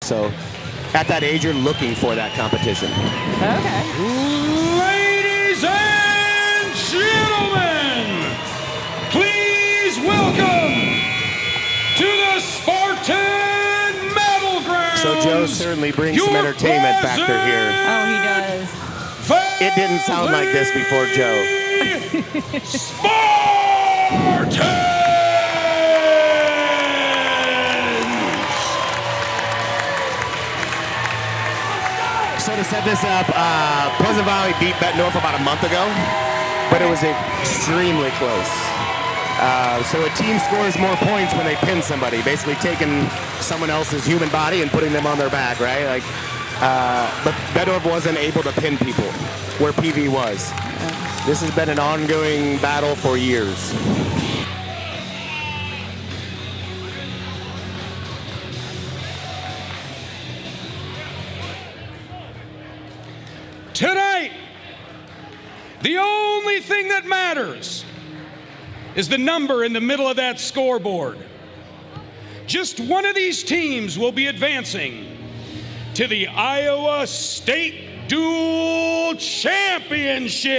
So at that age, you're looking for that competition. Okay. Ladies and gentlemen, please welcome to the Spartan Battlegrounds. So Joe certainly brings some entertainment factor here. Oh, he does. It didn't sound like this before Joe. Spartans! So to set this up, Pleasant Valley beat Bettendorf about a month ago, but it was extremely close. So a team scores more points when they pin somebody, basically taking someone else's human body and putting them on their back, right? Like, but Bettendorf wasn't able to pin people where PV was. This has been an ongoing battle for years. Tonight, the only thing that matters is the number in the middle of that scoreboard. Just one of these teams will be advancing to the Iowa State Dual Championship.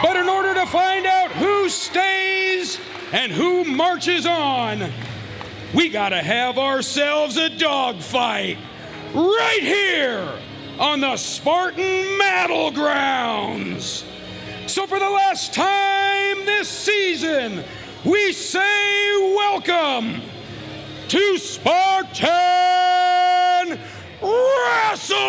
But in order to find out who stays and who marches on, we gotta have ourselves a dogfight right here on the Spartan Battlegrounds. So for the last time this season, we say welcome to Spartan Wrestling!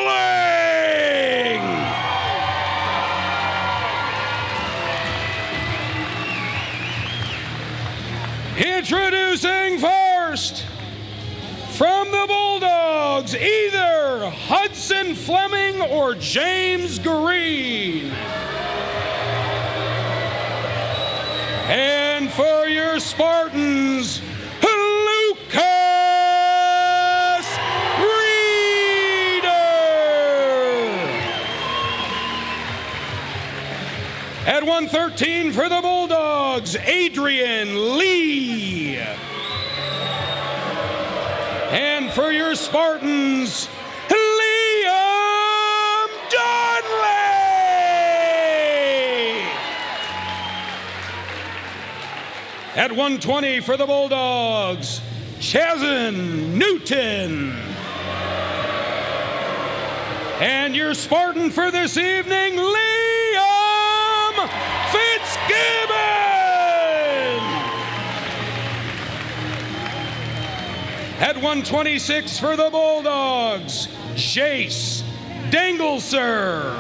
Introducing first, from the Bulldogs, either Hudson Fleming or James Green. And for your Spartans, Lucas Reeder. At 113 for the Bulldogs, Adrian Lee. And for your Spartans, Liam Donnelly. At 120 for the Bulldogs, Chazin Newton. And your Spartan for this evening, Liam Fitzgibbon. At 126 for the Bulldogs, Jace Dangleser.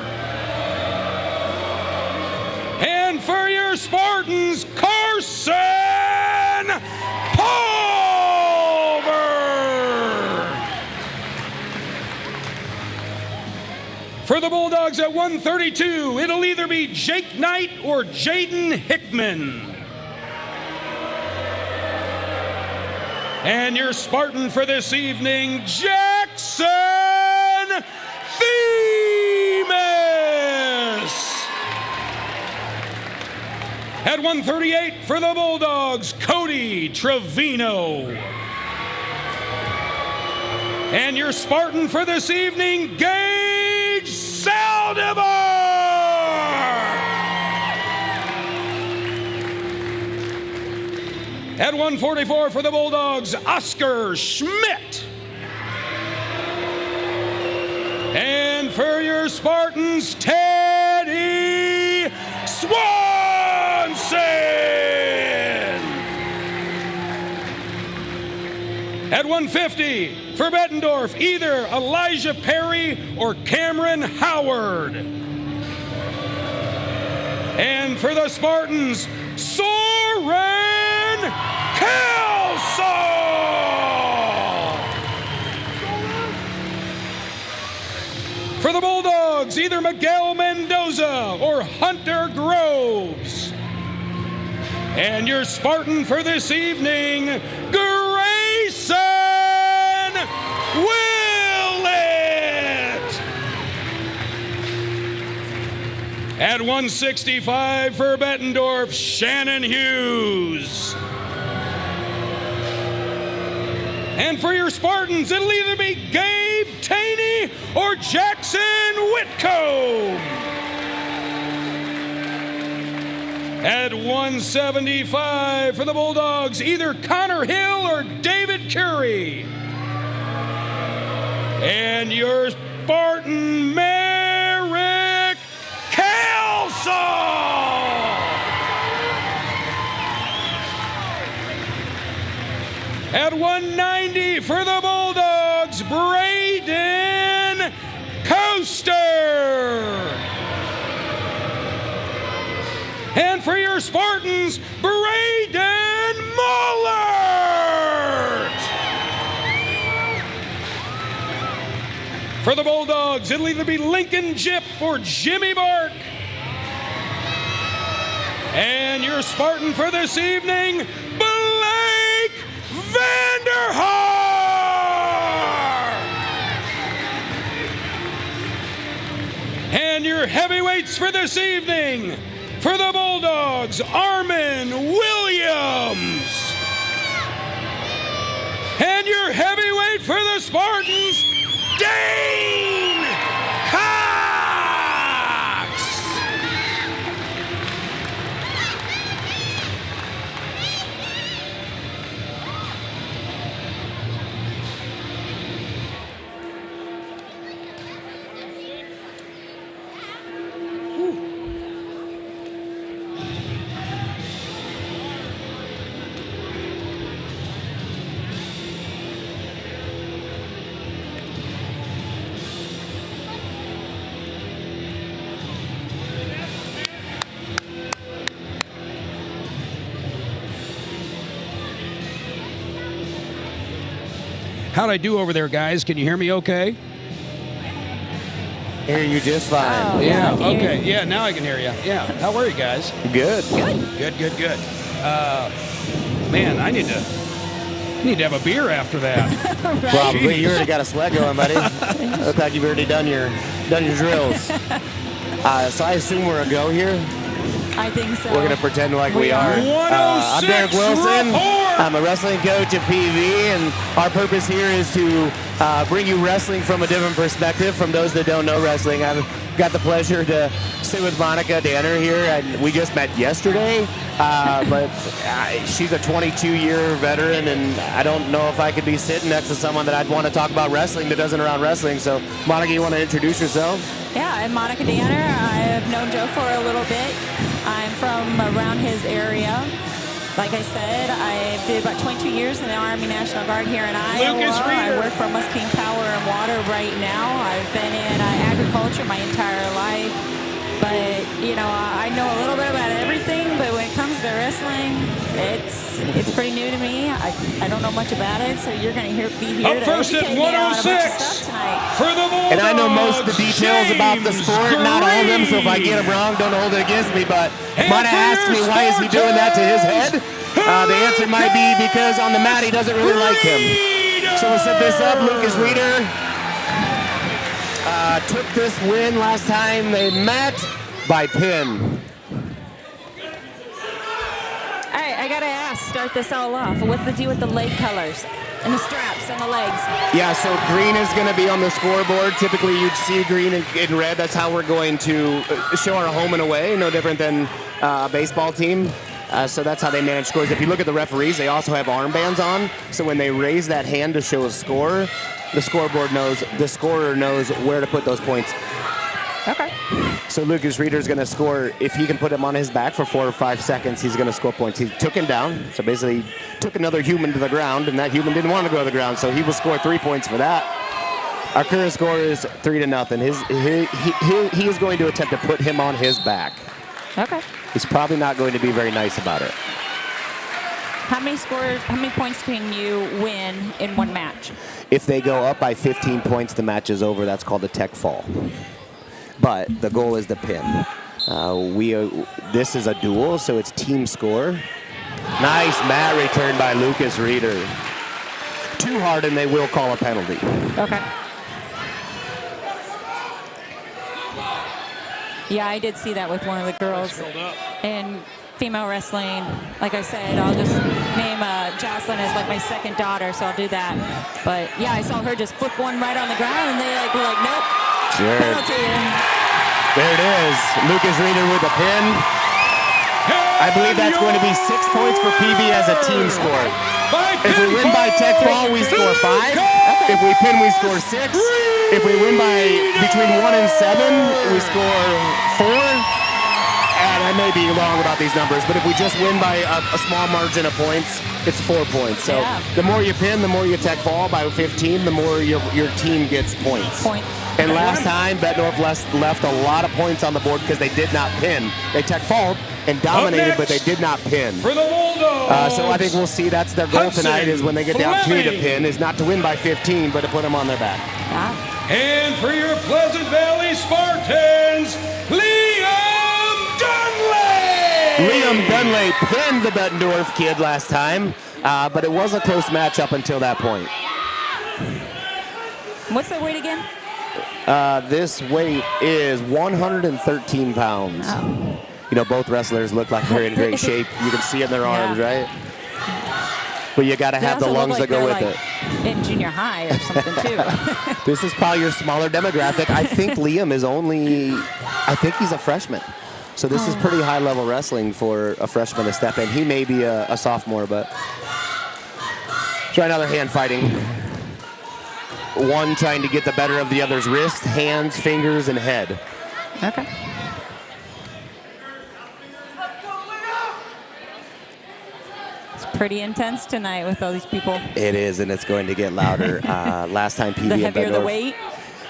And for your Spartans, Carson Pulver. For the Bulldogs at 132, it'll either be Jake Knight or Jaden Hickman. And your Spartan for this evening, Jackson Themis. At 138 for the Bulldogs, Cody Trevino. And your Spartan for this evening, Gage Saldivar. At 144 for the Bulldogs, Oscar Schmidt. And for your Spartans, Teddy Swanson. At 150 for Bettendorf, either Elijah Perry or Cameron Howard. And for the Spartans, Soren Kelso! For the Bulldogs, either Miguel Mendoza or Hunter Groves. And your Spartan for this evening, Grayson Willett. At 165 for Bettendorf, Shannon Hughes. And for your Spartans, it'll either be Gabe Taney or Jackson Whitcomb. At 175 for the Bulldogs, either Connor Hill or David Curry. And your Spartan, Merrick Kelso. At 190 for the Bulldogs, Braden Coaster. And for your Spartans, Braden Mullert. For the Bulldogs, it'll either be Lincoln Jip or Jimmy Bark. And your Spartan for this evening, Blake Vanderhaar. And your heavyweights for this evening, for the Bulldogs, Armin Williams. And your heavyweight for the Spartans, Dane Cox. How'd I do over there, guys? Can you hear me okay? Hear you just fine. Oh, Yeah, yeah, okay. Yeah, now I can hear you. Yeah. How are you guys? Good. Good. Man, I need to have a beer after that. Probably. You already got a sweat going, buddy. Look like you've already done your drills. So I assume we're a go here. I think so. We're going to pretend like we are. 106 I'm Derek Wilson. report. I'm a wrestling coach at PV, and our purpose here is to bring you wrestling from a different perspective from those that don't know wrestling. I've got the pleasure to sit with Monica Danner here, and we just met yesterday, but she's a 22-year veteran, and I don't know if I could be sitting next to someone that I'd want to talk about wrestling that doesn't around wrestling. So, Monica, you want to introduce yourself? Yeah, I'm Monica Danner. I have known Joe for a little bit. I'm from around his area. Like I said, I did about 22 years in the Army National Guard here in Iowa. I work for Muscatine Power and Water right now. I've been in agriculture my entire life. But, you know, I know a little bit about everything, but when it comes to wrestling, it's pretty new to me. I don't know much about it, so you're going to be here Up to first at educate me on a bunch of 106 stuff tonight. for the Bulldogs. And I know most of the details about the sport, not all of them, so if I get them wrong, don't hold it against me. But Monica asked me, why is he doing that to his head? The answer might be because on the mat he doesn't really like him. So we'll set this up. Lucas Reeder took this win last time they met by pin. All right, I gotta ask, start this all off. What's the deal with the leg colors and the straps and the legs? Yeah, so green is going to be on the scoreboard. Typically, you'd see green and red. That's how we're going to show our home and away. No different than a baseball team. So that's how they manage scores. If you look at the referees, they also have armbands on. So when they raise that hand to show a score, the scoreboard knows, the scorer knows where to put those points. Okay. So Lucas Reeder is going to score. If he can put him on his back for 4 or 5 seconds, he's going to score points. He took him down. So basically, he took another human to the ground, and that human didn't want to go to the ground. So he will score 3 points for that. Our current score is 3-0. He is going to attempt to put him on his back. Okay. He's probably not going to be very nice about it. How many points can you win in one match? If they go up by 15 points, the match is over. That's called a tech fall. But the goal is the pin. This is a duel, so it's team score. Nice mat return by Lucas Reeder. Too hard, and they will call a penalty. Okay. Yeah, I did see that with one of the girls. In female wrestling, like I said, I'll just nickname Jocelyn as like my second daughter, so I'll do that. But yeah, I saw her just flip one right on the ground, and they were like, nope, Sure. penalty. And There it is. Lucas Reeder with a pin. I believe that's going to be 6 points for PB as a team score. If we win by tech fall, we score 5. If we pin, we score 6. If we win by between 1 and 7, we score 4. And I may be wrong about these numbers, but if we just win by a small margin of points, it's 4 points. So the more you pin, the more you tech fall. By 15, the more your team gets points. And last time, Bettendorf left a lot of points on the board because they did not pin. They tech fault and dominated, but they did not pin. For the Bulldogs. So I think we'll see that's their goal tonight is when they get down 2 to pin, is not to win by 15, but to put them on their back. And for your Pleasant Valley Spartans, Liam Dunley! Liam Dunley pinned the Bettendorf kid last time, but it was a close match up until that point. what's their weight again? This weight is 113 pounds. Oh. You know, both wrestlers look like they're in great shape. You can see in their arms, right? But you got to have the lungs that go with it. In junior high or something, too. This is probably your smaller demographic. I think Liam is I think he's a freshman. So this is pretty high-level wrestling for a freshman to step in. He may be a sophomore, but try another hand fighting. One trying to get the better of the other's wrist, hands, fingers, and head. Okay. It's pretty intense tonight with all these people. It is, and it's going to get louder. Last time PB The and heavier the Bettendorf, weight?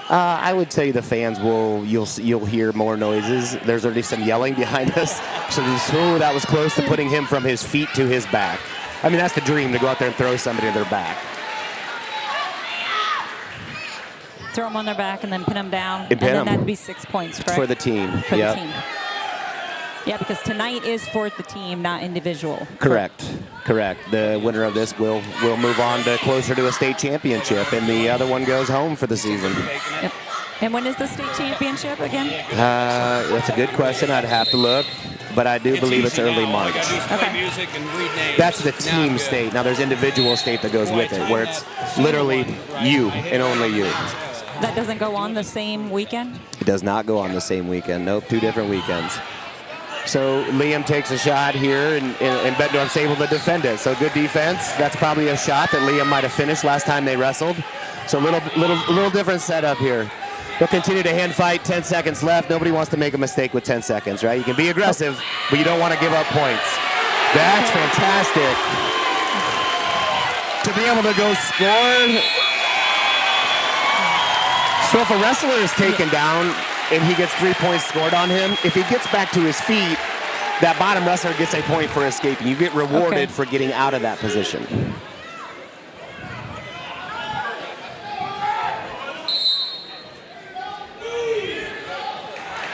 I would say the fans you'll hear more noises. There's already some yelling behind us. So that was close to putting him from his feet to his back. I mean, that's the dream, to go out there and throw somebody to their back. Throw them on their back and then pin them down. And then that'd be 6 points, correct? For the team. For the team. Yeah, because tonight is for the team, not individual. Correct. The winner of this will move on to closer to a state championship, and the other one goes home for the season. Yep. And when is the state championship again? That's a good question. I'd have to look, but I do believe it's early March. Okay. That's the team state. Now there's individual state that goes with it, where it's literally you and only you. That doesn't go on the same weekend? It does not go on the same weekend. Nope, 2 different weekends. So Liam takes a shot here, and Bettendorf's able to defend it. So good defense. That's probably a shot that Liam might have finished last time they wrestled. So little different setup here. They'll continue to hand fight. 10 seconds left. Nobody wants to make a mistake with 10 seconds, right? You can be aggressive, but you don't want to give up points. That's fantastic. To be able to go score. So if a wrestler is taken down and he gets 3 points scored on him, if he gets back to his feet, that bottom wrestler gets a point for escaping. You get rewarded for getting out of that position.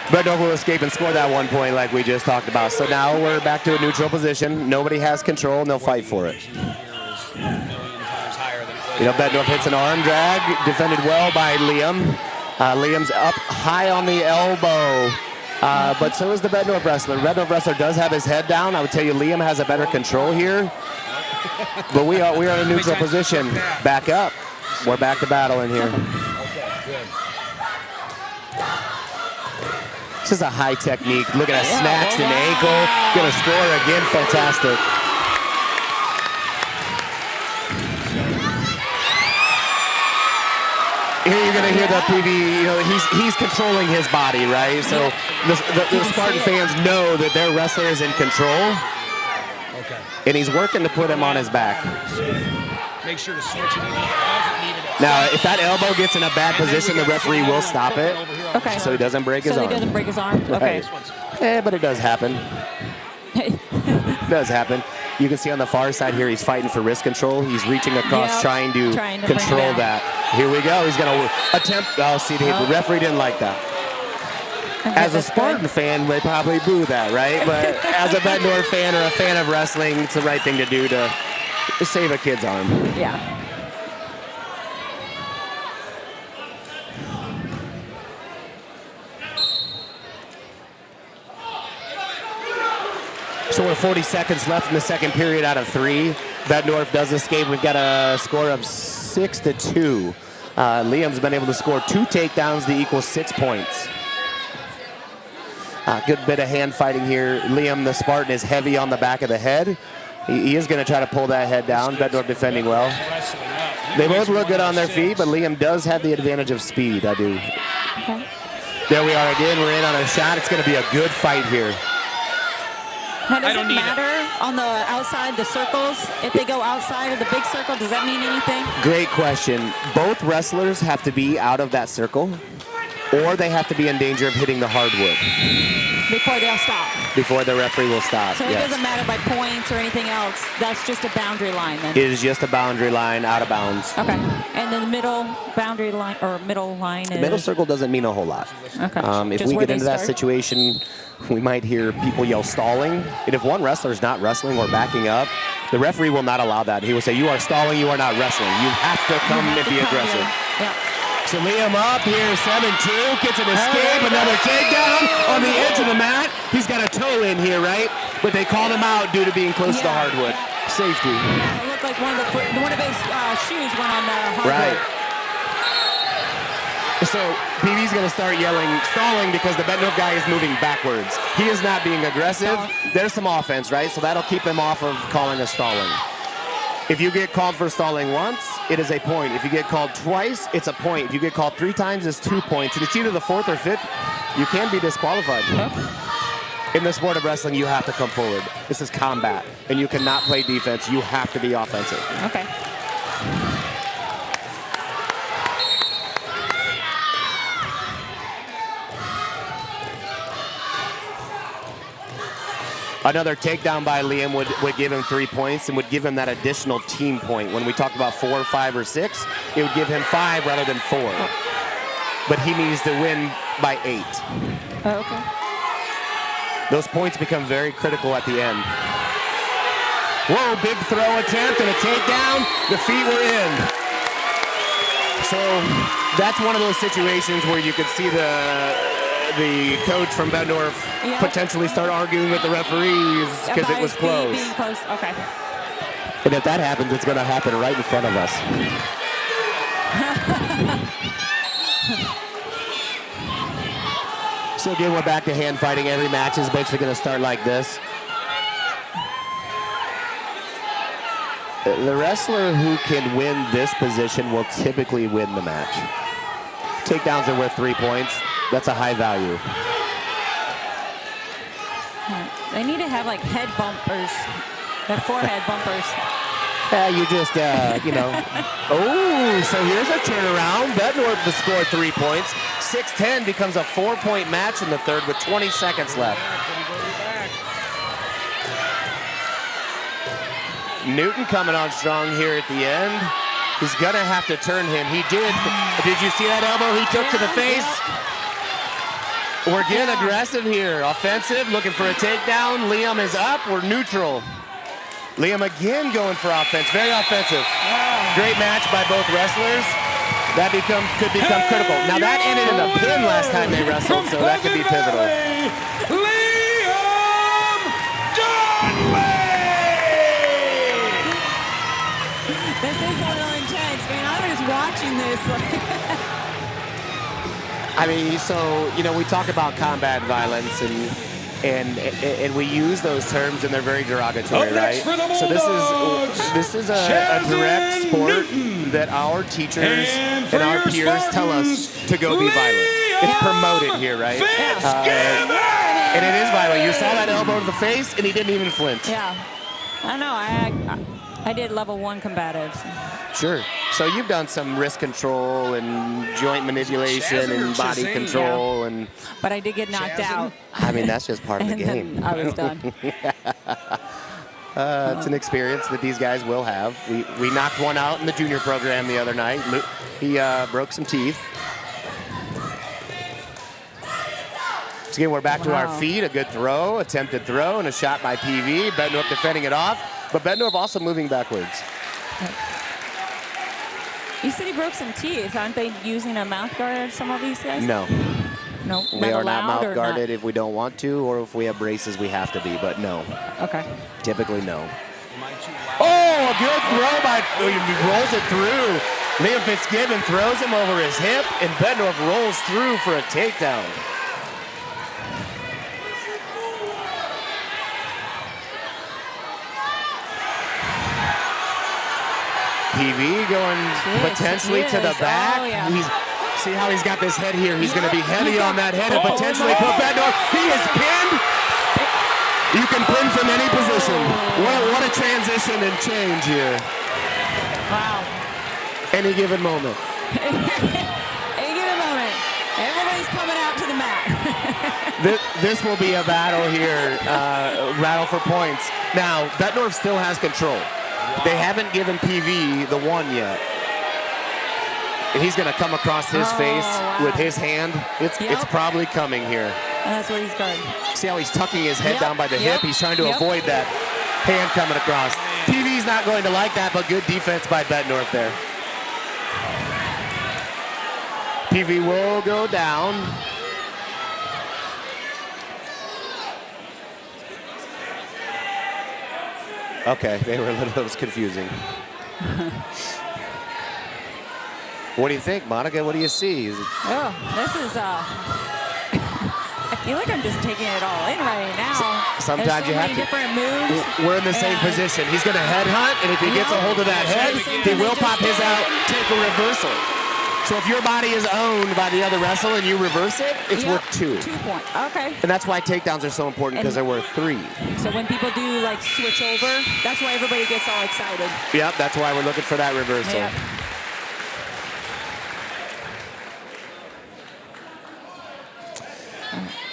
Bettendorf will escape and score that 1 point like we just talked about. So now we're back to a neutral position. Nobody has control, and they'll fight for it. You know, Bettendorf hits an arm drag, defended well by Liam. Liam's up high on the elbow, but so is the Bettendorf wrestler. Bettendorf wrestler does have his head down. I would tell you Liam has a better control here, but we are in a neutral position. Back up. We're back to battle in here. This is a high technique. Look at that, snatched an ankle. Gonna score again, fantastic. Here you're going to hear the PV, you know, he's controlling his body, right? So the Spartan fans know that their wrestler is in control. Okay. And he's working to put him on his back. Make sure to switch it. Now, if that elbow gets in a bad position, the referee will stop it. Okay. So he doesn't break his arm. So he doesn't break his arm? Okay. Right. But it does happen. It does happen. You can see on the far side here, he's fighting for wrist control. He's reaching across, trying to control that. Here we go. He's going to attempt. Oh, see, the referee didn't like that. Okay, as a Spartan fan, they probably boo that, right? But as a Bettendorf fan or a fan of wrestling, it's the right thing to do to save a kid's arm. Yeah. So we're 40 seconds left in the second period out of 3. Bettendorf does escape. We've got a score of 6-2. Liam's been able to score 2 takedowns to equal 6 points. Good bit of hand fighting here. Liam, the Spartan, is heavy on the back of the head. He is going to try to pull that head down. Bettendorf defending well. They both look good on their feet, but Liam does have the advantage of speed. I do. Okay. There we are again. We're in on a shot. It's going to be a good fight here. Now, does it matter on the outside, the circles? If they go outside of the big circle, does that mean anything? Great question. Both wrestlers have to be out of that circle, or they have to be in danger of hitting the hardwood. Before they'll stop. Before the referee will stop. So it doesn't matter by points or anything else. That's just a boundary line then. It is just a boundary line out of bounds. Okay. And then the middle boundary line or middle line is. The middle circle doesn't mean a whole lot. Okay. If we get into that situation, we might hear people yell stalling. And if one wrestler is not wrestling or backing up, the referee will not allow that. He will say, "You are stalling. You are not wrestling. You have to come and be aggressive." Yeah. So Liam up here, 7-2, gets an escape, another takedown on the edge of the mat. He's got a toe in here, right? But they called him out due to being close to the hardwood. Safety. It looked like one of his shoes went on the hardwood. Right. So PB's going to start yelling stalling because the Bettendorf guy is moving backwards. He is not being aggressive. There's some offense, right? So that'll keep him off of calling a stalling. If you get called for stalling once, it is a point. If you get called twice, it's a point. If you get called 3 times, it's 2 points. And it's either the 4th or 5th, you can be disqualified. In the sport of wrestling, you have to come forward. This is combat, and you cannot play defense. You have to be offensive. Okay. Another takedown by Liam would give him 3 points and would give him that additional team point. When we talked about 4, 5, or 6, it would give him 5 rather than 4. But he needs to win by 8. Oh, okay. Those points become very critical at the end. Whoa, big throw attempt and a takedown. The feet were in. So that's one of those situations where you could see the coach from Bettendorf potentially start arguing with the referees because it was close. Being close. Okay. And if that happens, it's going to happen right in front of us. So again, we're back to hand fighting. Every match is basically going to start like this. The wrestler who can win this position will typically win the match. Takedowns are worth 3 points. That's a high value. They need to have like head bumpers, their forehead bumpers. You just, you know. Oh, so here's a turnaround. Bettendorf to score 3 points. 6-10 becomes a 4-point match in the third with 20 seconds left. Newton coming on strong here at the end. He's going to have to turn him. He did. Did you see that elbow he took to the face? We're getting aggressive here. Offensive, looking for a takedown. Liam is up. We're neutral. Liam again going for offense. Very offensive. Great match by both wrestlers. That could become critical. Now that ended in a pin last time they wrestled, so that could be pivotal. Liam Dudley! This is a little intense, man. I was watching this. I mean, so, you know, we talk about combat violence and we use those terms and they're very derogatory, right? So this is a direct sport that our teachers and our peers tell us to go be violent. It's promoted here, right? And it is violent. You saw that elbow to the face and he didn't even flinch. Yeah. I know. I did level 1 combatives. Sure. So you've done some wrist control and joint manipulation and body control and. But I did get knocked out. I mean, that's just part of the game. I was done. It's an experience that these guys will have. We knocked one out in the junior program the other night. He broke some teeth. So again, we're back to our feet. A good throw, attempted throw, and a shot by PV. Bettendorf defending it off, but Bettendorf also moving backwards. You said he broke some teeth. Aren't they using a mouth guard, some of these guys? No. No. We are not allowed or mouth guarded if we don't want to, or if we have braces, we have to be. But no. Okay. Typically, no. Oh, a good throw by. He rolls it through. Liam Fitzgibbon throws him over his hip, and Bettendorf rolls through for a takedown. PV going potentially to the back. Oh, yeah. See how he's got this head here. He's going to be heavy on that head and potentially put Bettendorf. He is pinned. You can pin from any position. What a transition and change here. Wow. Any given moment. Any given moment. Everybody's coming out to the mat. This will be a battle here, battle for points. Now, Bettendorf still has control. They haven't given PV the one yet. And he's going to come across his face with his hand. It's probably coming here. And that's what he's guarding. See how he's tucking his head down by the hip? He's trying to avoid that hand coming across. PV's not going to like that, but good defense by Bettendorf there. PV will go down. Okay, they were a little, it was confusing. What do you think, Monica? What do you see? This is, I feel like I'm just taking it all in right now. Sometimes you have to. Different moves. We're in the same position. He's going to headhunt, and if he gets a hold of that head, he will pop his out, take a reversal. So if your body is owned by the other wrestler and you reverse it, it's worth 2. 2 points. Okay. And that's why takedowns are so important, because they're worth 3. So when people do like switch over, that's why everybody gets all excited. Yep, that's why we're looking for that reversal. Yep.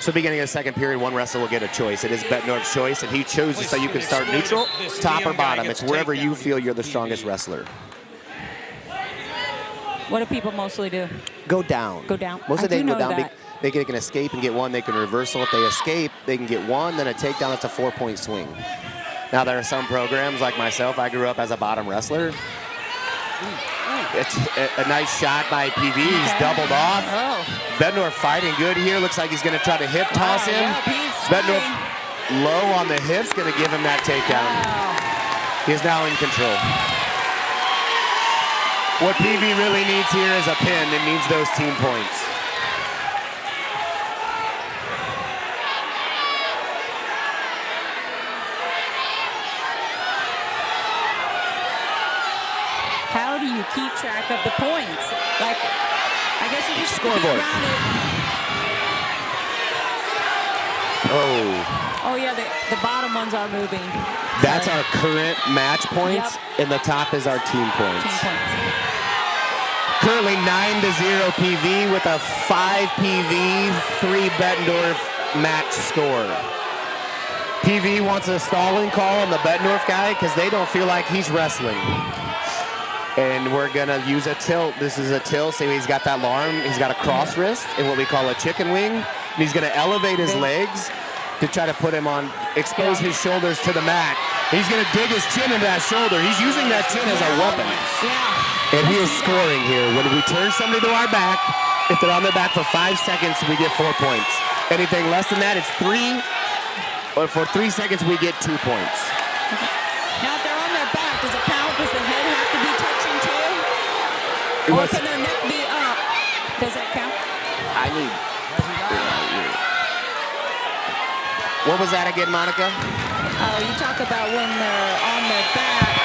So beginning of the second period, one wrestler will get a choice. It is Bettendorf's choice, and he chooses so you can start neutral, top, or bottom. It's wherever you feel you're the strongest wrestler. What do people mostly do? Go down. Go down. Most of the day go down. That. They can escape and get 1. They can reversal. If they escape, they can get 1. Then a takedown, that's a 4-point swing. Now, there are some programs, like myself, I grew up as a bottom wrestler. It's a nice shot by PV. He's doubled off. Bettendorf fighting good here. Looks like he's going to try to hip toss him. Bettendorf low on the hips, going to give him that takedown. He's now in control. What PV really needs here is a pin. It needs those team points. How do you keep track of the points? Like, I guess you just scoreboard. Oh yeah, the bottom ones are moving. That's our current match points, and the top is our team points. Currently 9-0 PV with a 5 PV, 3 Bettendorf match score. PV wants a stalling call on the Bettendorf guy because they don't feel like he's wrestling. And we're going to use a tilt. This is a tilt. So he's got that arm. He's got a cross wrist and what we call a chicken wing. And he's going to elevate his legs to try to put him on, expose his shoulders to the mat. He's going to dig his chin into that shoulder. He's using that chin as a weapon. And he is scoring here. When we turn somebody to our back, if they're on their back for 5 seconds, we get 4 points. Anything less than that, it's 3. Or for 3 seconds, we get 2 points. Now, if they're on their back, does it count? Does the head have to be touching too? Or can their neck be up? Does that count? I need. What was that again, Monica? Oh, you talk about when they're on their back.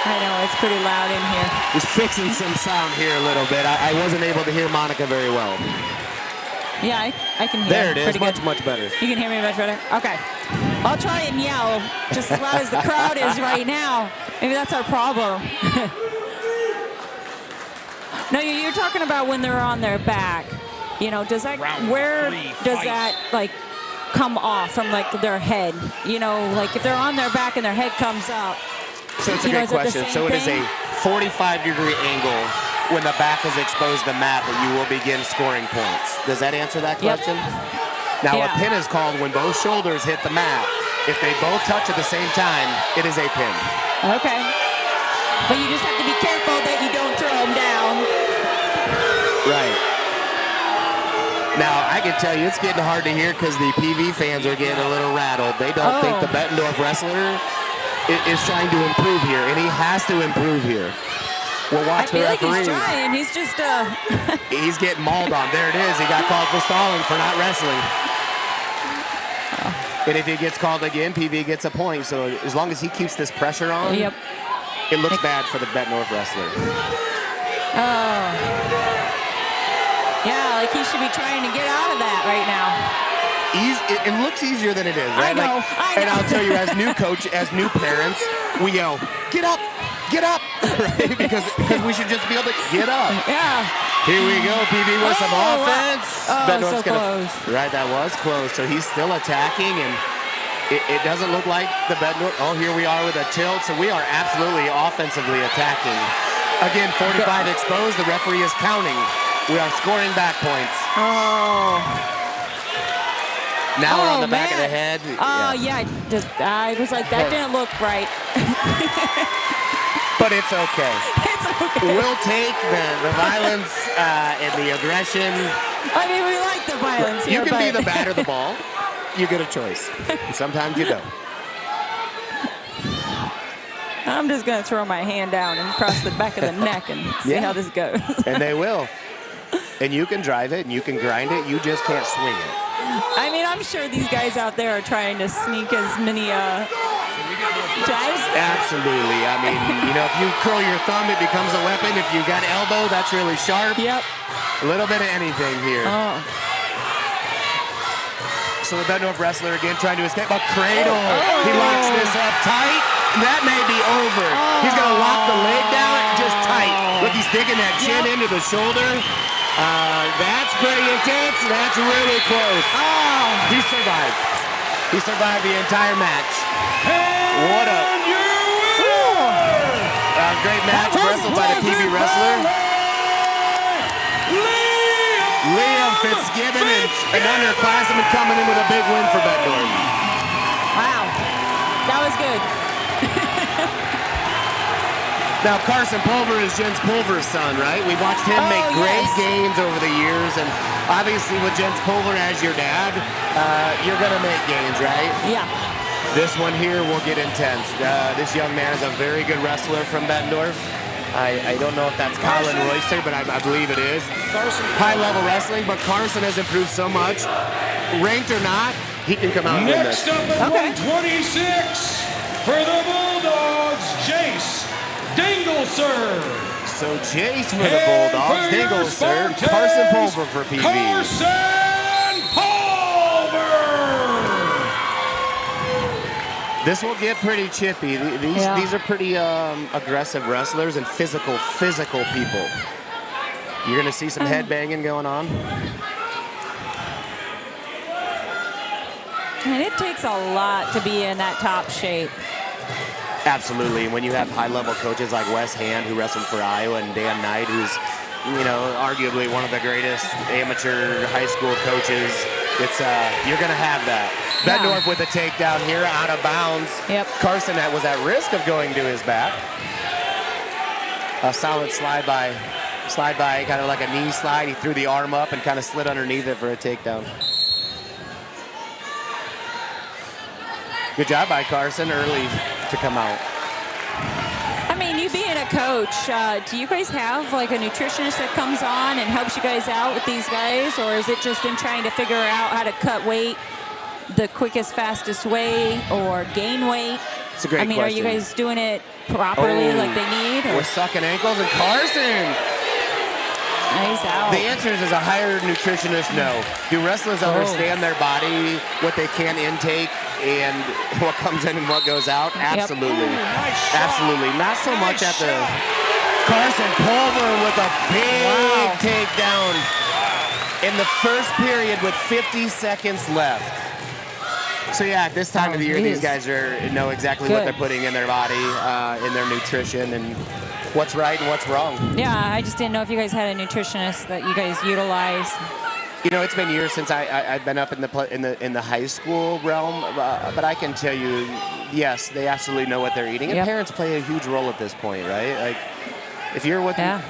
I know, it's pretty loud in here. Just fixing some sound here a little bit. I wasn't able to hear Monica very well. Yeah, I can hear. There it is, much better. You can hear me much better? Okay. I'll try and yell just as loud as the crowd is right now. Maybe that's our problem. No, you're talking about when they're on their back. You know, does that, where does that, like, come off from, like, their head? You know, like, if they're on their back and their head comes up. So it's a good question. So it is a 45-degree angle when the back is exposed to the mat that you will begin scoring points. Does that answer that question? Now, a pin is called when both shoulders hit the mat. If they both touch at the same time, it is a pin. Okay. But you just have to be careful that you don't throw them down. Right. tell you, it's getting hard to hear because the PV fans are getting a little rattled. They don't think the Bettendorf wrestler is trying to improve here, and he has to improve here. Well, watch the referee. Like he's trying. He's just he's getting mauled on. There it is. He got called for stalling for not wrestling. And if he gets called again, PV gets a point. So as long as he keeps this pressure on, it looks bad for the Bettendorf wrestler. Yeah, like he should be trying to get out of that right now. It looks easier than it is, right? I know. And I'll tell you, as new coach, as new parents, we yell, get up, right? Because we should just be able to get up. Yeah. Here we go, PV with some offense. So close. Right, that was close. So he's still attacking, and it doesn't look like the Bettendorf. Oh, here we are with a tilt. So we are absolutely offensively attacking. Again, 45 exposed. The referee is counting. We are scoring back points. Now we're on the back of the head. Yeah. I was like, that didn't look right. But it's okay. It's okay. We'll take the violence and the aggression. I mean, we like the violence here, You can be the bat or the ball. You get a choice. Sometimes you don't. I'm just going to throw my hand down and cross the back of the neck and see how this goes. And they will. And you can drive it and you can grind it. You just can't swing it. I mean, I'm sure these guys out there are trying to sneak as many drives. Absolutely. I mean, if you curl your thumb, it becomes a weapon. If you got elbow, that's really sharp. Yep. A little bit of anything here. So the Bettendorf wrestler again trying to escape a cradle. He locks this up tight. That may be over. He's going to lock the leg down just tight. Look, he's digging that chin into the shoulder. That's pretty intense. That's really close. He survived. He survived the entire match. What a great match wrestled by the PV wrestler. Liam Fitzgibbon and an underclassman coming in with a big win for Bettendorf. Wow. That was good. Now, Carson Pulver is Jens Pulver's son, right? We've watched him make great gains over the years, and obviously with Jens Pulver as your dad, you're going to make gains, right? Yeah. This one here will get intense. This young man is a very good wrestler from Bettendorf. I don't know if that's Colin Royster, but I believe it is. High-level wrestling, but Carson has improved so much. Ranked or not, he can come out and win this. Next up at 126 for the Bulldogs, Jace Dingleser. So Jace for the Bulldogs, Dingleser, Carson Pulver for PV. Carson Pulver! This will get pretty chippy. These are pretty aggressive wrestlers and physical people. You're going to see some headbanging going on. And it takes a lot to be in that top shape. Absolutely. And when you have high-level coaches like Wes Hand, who wrestled for Iowa, and Dan Knight, who's, arguably one of the greatest amateur high school coaches, you're going to have that. Bettendorf with a takedown here, out of bounds. Yep. Carson was at risk of going to his back. A solid slide by, kind of like a knee slide. He threw the arm up and kind of slid underneath it for a takedown. Good job by Carson early to come out. I mean, you being a coach, do you guys have like a nutritionist that comes on and helps you guys out with these guys? Or is it just in trying to figure out how to cut weight the quickest, fastest way or gain weight? It's a great question. Are you guys doing it properly like they need? Or? We're sucking ankles, and Carson! Nice out. The answer is, as a hired nutritionist, no. Do wrestlers understand their body, what they can intake, and what comes in and what goes out? Absolutely. Nice Absolutely. Not so much at the... Carson Pulver with a big takedown in the first period with 50 seconds left. So yeah, at this time of the year, these guys know exactly what they're putting in their body, in their nutrition, and what's right and what's wrong. Yeah, I just didn't know if you guys had a nutritionist that you guys utilize. It's been years since I've been up in the high school realm, but I can tell you, yes, they absolutely know what they're eating, and parents play a huge role at this point, right? Like, if you're with them,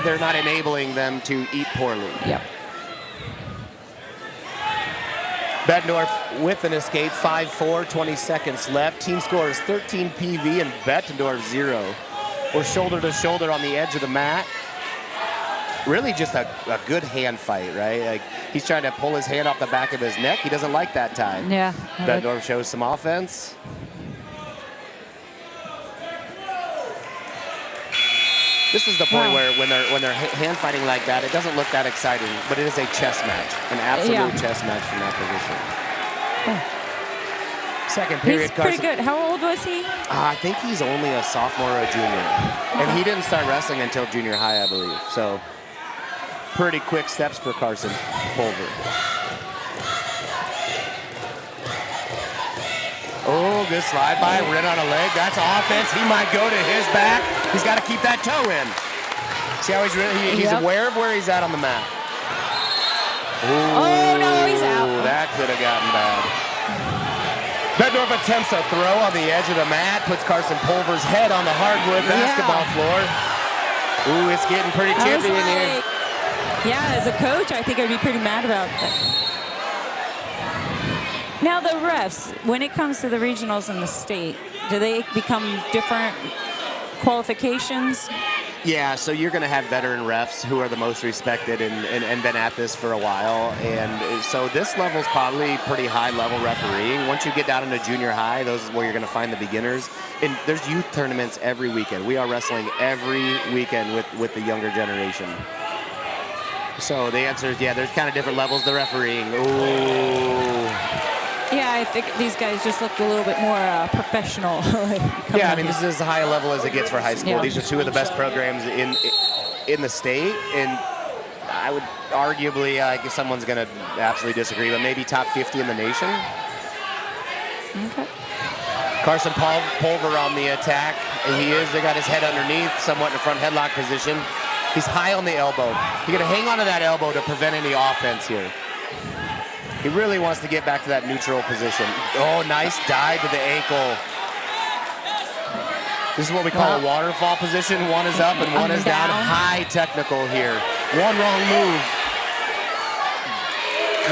they're not enabling them to eat poorly. Yep. Bettendorf with an escape, 5-4, 20 seconds left. Team score is 13 PV and Bettendorf 0. We're shoulder to shoulder on the edge of the mat. Really just a good hand fight, right? Like he's trying to pull his hand off the back of his neck. He doesn't like that time. Yeah. Bettendorf shows some offense. This is the point where when they're hand fighting like that, it doesn't look that exciting, but it is a chess match, an absolute chess match from that position. Second period, He's pretty good. How old was he? I think he's only a sophomore or a junior, and he didn't start wrestling until junior high, I believe. So pretty quick steps for Carson Pulver. Oh, good slide by, rid on a leg. That's offense. He might go to his back. He's got to keep that toe in. See how he's aware of where he's at on the mat. Ooh, oh, no, he's out. That could have gotten bad. Bettendorf attempts a throw on the edge of the mat, puts Carson Pulver's head on the hardwood basketball floor. Ooh, it's getting pretty chippy in here. Yeah, as a coach, I think I'd be pretty mad about that. Now the refs, when it comes to the regionals in the state, do they become different qualifications? Yeah, so you're going to have veteran refs who are the most respected and been at this for a while. And so this level's probably pretty high-level refereeing. Once you get down into junior high, those is where you're going to find the beginners. And there's youth tournaments every weekend. We are wrestling every weekend with the younger generation. So the answer is, yeah, there's kind of different levels to refereeing. Ooh. Yeah, I think these guys just look a little bit more professional. Yeah, I mean, this is as high a level as it gets for high school. Yeah. These are two of the best programs in the state, and I would arguably, I guess someone's going to absolutely disagree, but maybe top 50 in the nation. Okay. Carson Pulver on the attack. They got his head underneath, somewhat in the front headlock position. He's high on the elbow. You're going to hang on to that elbow to prevent any offense here. He really wants to get back to that neutral position. Oh, nice dive to the ankle. This is what we call a waterfall position. One is up and one is down. High technical here. One wrong move.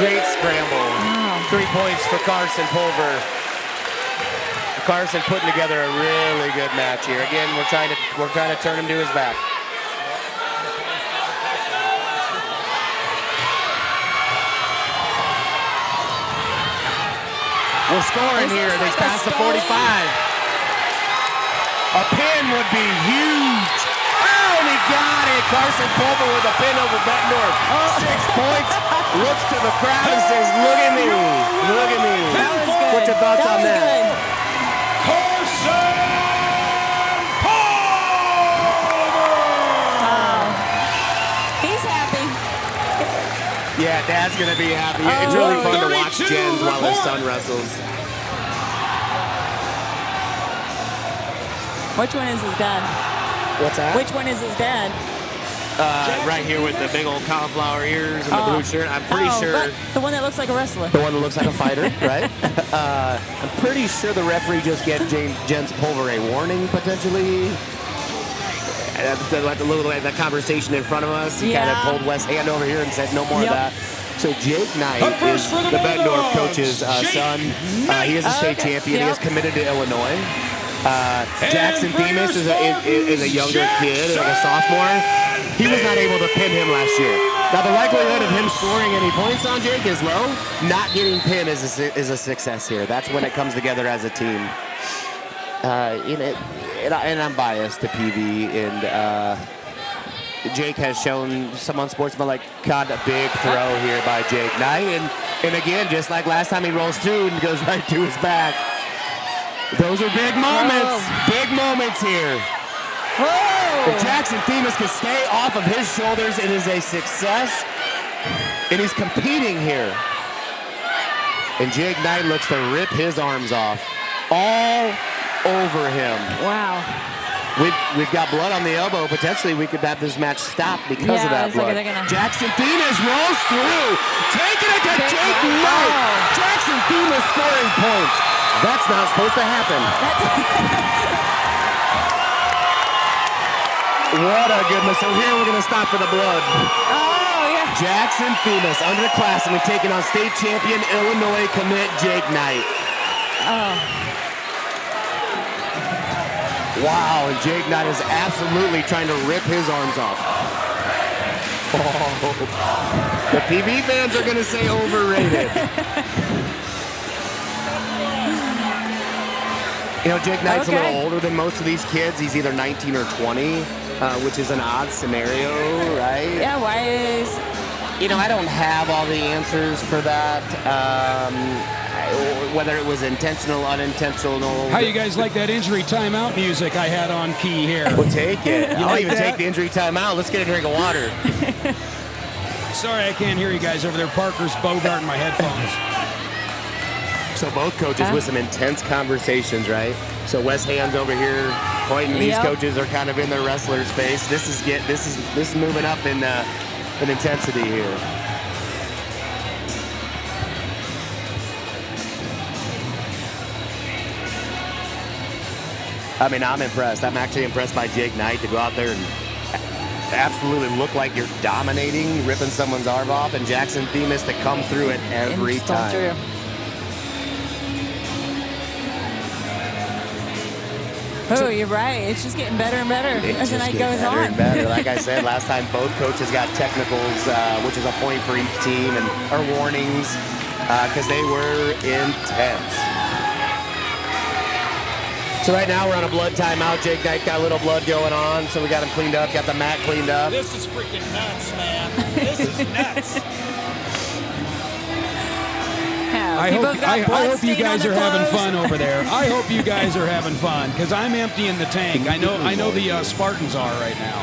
Great scramble. 3 points for Carson Pulver. Carson putting together a really good match here. Again, we're trying to turn him to his back. We're scoring here. They passed the 45. A pin would be huge. Oh, and he got it. Carson Pulver with a pin over Bettendorf. 6 points. Looks to the crowd and says, look at me. Look at me. What's your thoughts on that? Carson Pulver! He's happy. Yeah, Dad's going to be happy. It's really fun to watch Jens while his son wrestles. Which one is his dad? What's that? Which one is his dad? Right here with the big old cauliflower ears and the blue shirt. I'm pretty sure. But the one that looks like a wrestler. The one that looks like a fighter, right? I'm pretty sure the referee just gave Jens Pulver a warning, potentially. That conversation in front of us, he kind of pulled Wes' hand over here and said no more of that. So Jake Knight is the Bettendorf coach's son. He is a state champion. He is committed to Illinois. Jackson Themis is a younger kid, like a sophomore. He was not able to pin him last year. Now the likelihood of him scoring any points on Jake is low. Not getting pinned is a success here. That's when it comes together as a team. And I'm biased to PV, and Jake has shown some unsportsmanlike kind of big throw here by Jake Knight, and again, just like last time, he rolls through and goes right to his back. Those are big moments. Big moments here. Whoa. If Jackson Themis can stay off of his shoulders, it is a success. And he's competing here. And Jake Knight looks to rip his arms off. All over him. Wow. We've got blood on the elbow. Potentially, we could have this match stop because of that blood. Jackson Themis rolls through. Taking it to Jake Knight. Jackson Themis scoring points. That's not supposed to happen. What a goodness. So here we're going to stop for the blood. Oh, yeah. Jackson Themis, underclassmen, taking on state champion Illinois commit Jake Knight. Oh. Wow, and Jake Knight is absolutely trying to rip his arms off. Oh. The PV fans are going to say overrated. You know, Jake Knight's a little older than most of these kids. He's either 19 or 20, which is an odd scenario, right? Yeah, why is... You know, I don't have all the answers for that. Whether it was intentional, unintentional. How you guys like that injury timeout music I had on key here? We'll take it. I'll like even that? take the injury timeout. Let's get a drink of water. Sorry I can't hear you guys over there. Parker's bogarting my headphones. So both coaches with some intense conversations, right? So Wes Hand's over here pointing. These coaches are kind of in their wrestler's face. This is moving up in intensity here. I mean, I'm impressed. I'm actually impressed by Jake Knight to go out there and absolutely look like you're dominating, ripping someone's arm off, and Jackson Themis to come through it every time. Oh, you're right. It's just getting better and better as the night goes on. And better. Like I said last time, both coaches got technicals, which is a point for each team, and or warnings, because they were intense. So right now we're on a blood timeout. Jake Knight got a little blood going on, so we got him cleaned up, got the mat cleaned up. This is freaking nuts, man. This is nuts. I hope you guys are having fun over there. I hope you guys are having fun, because I'm emptying the tank. I know the Spartans are right now.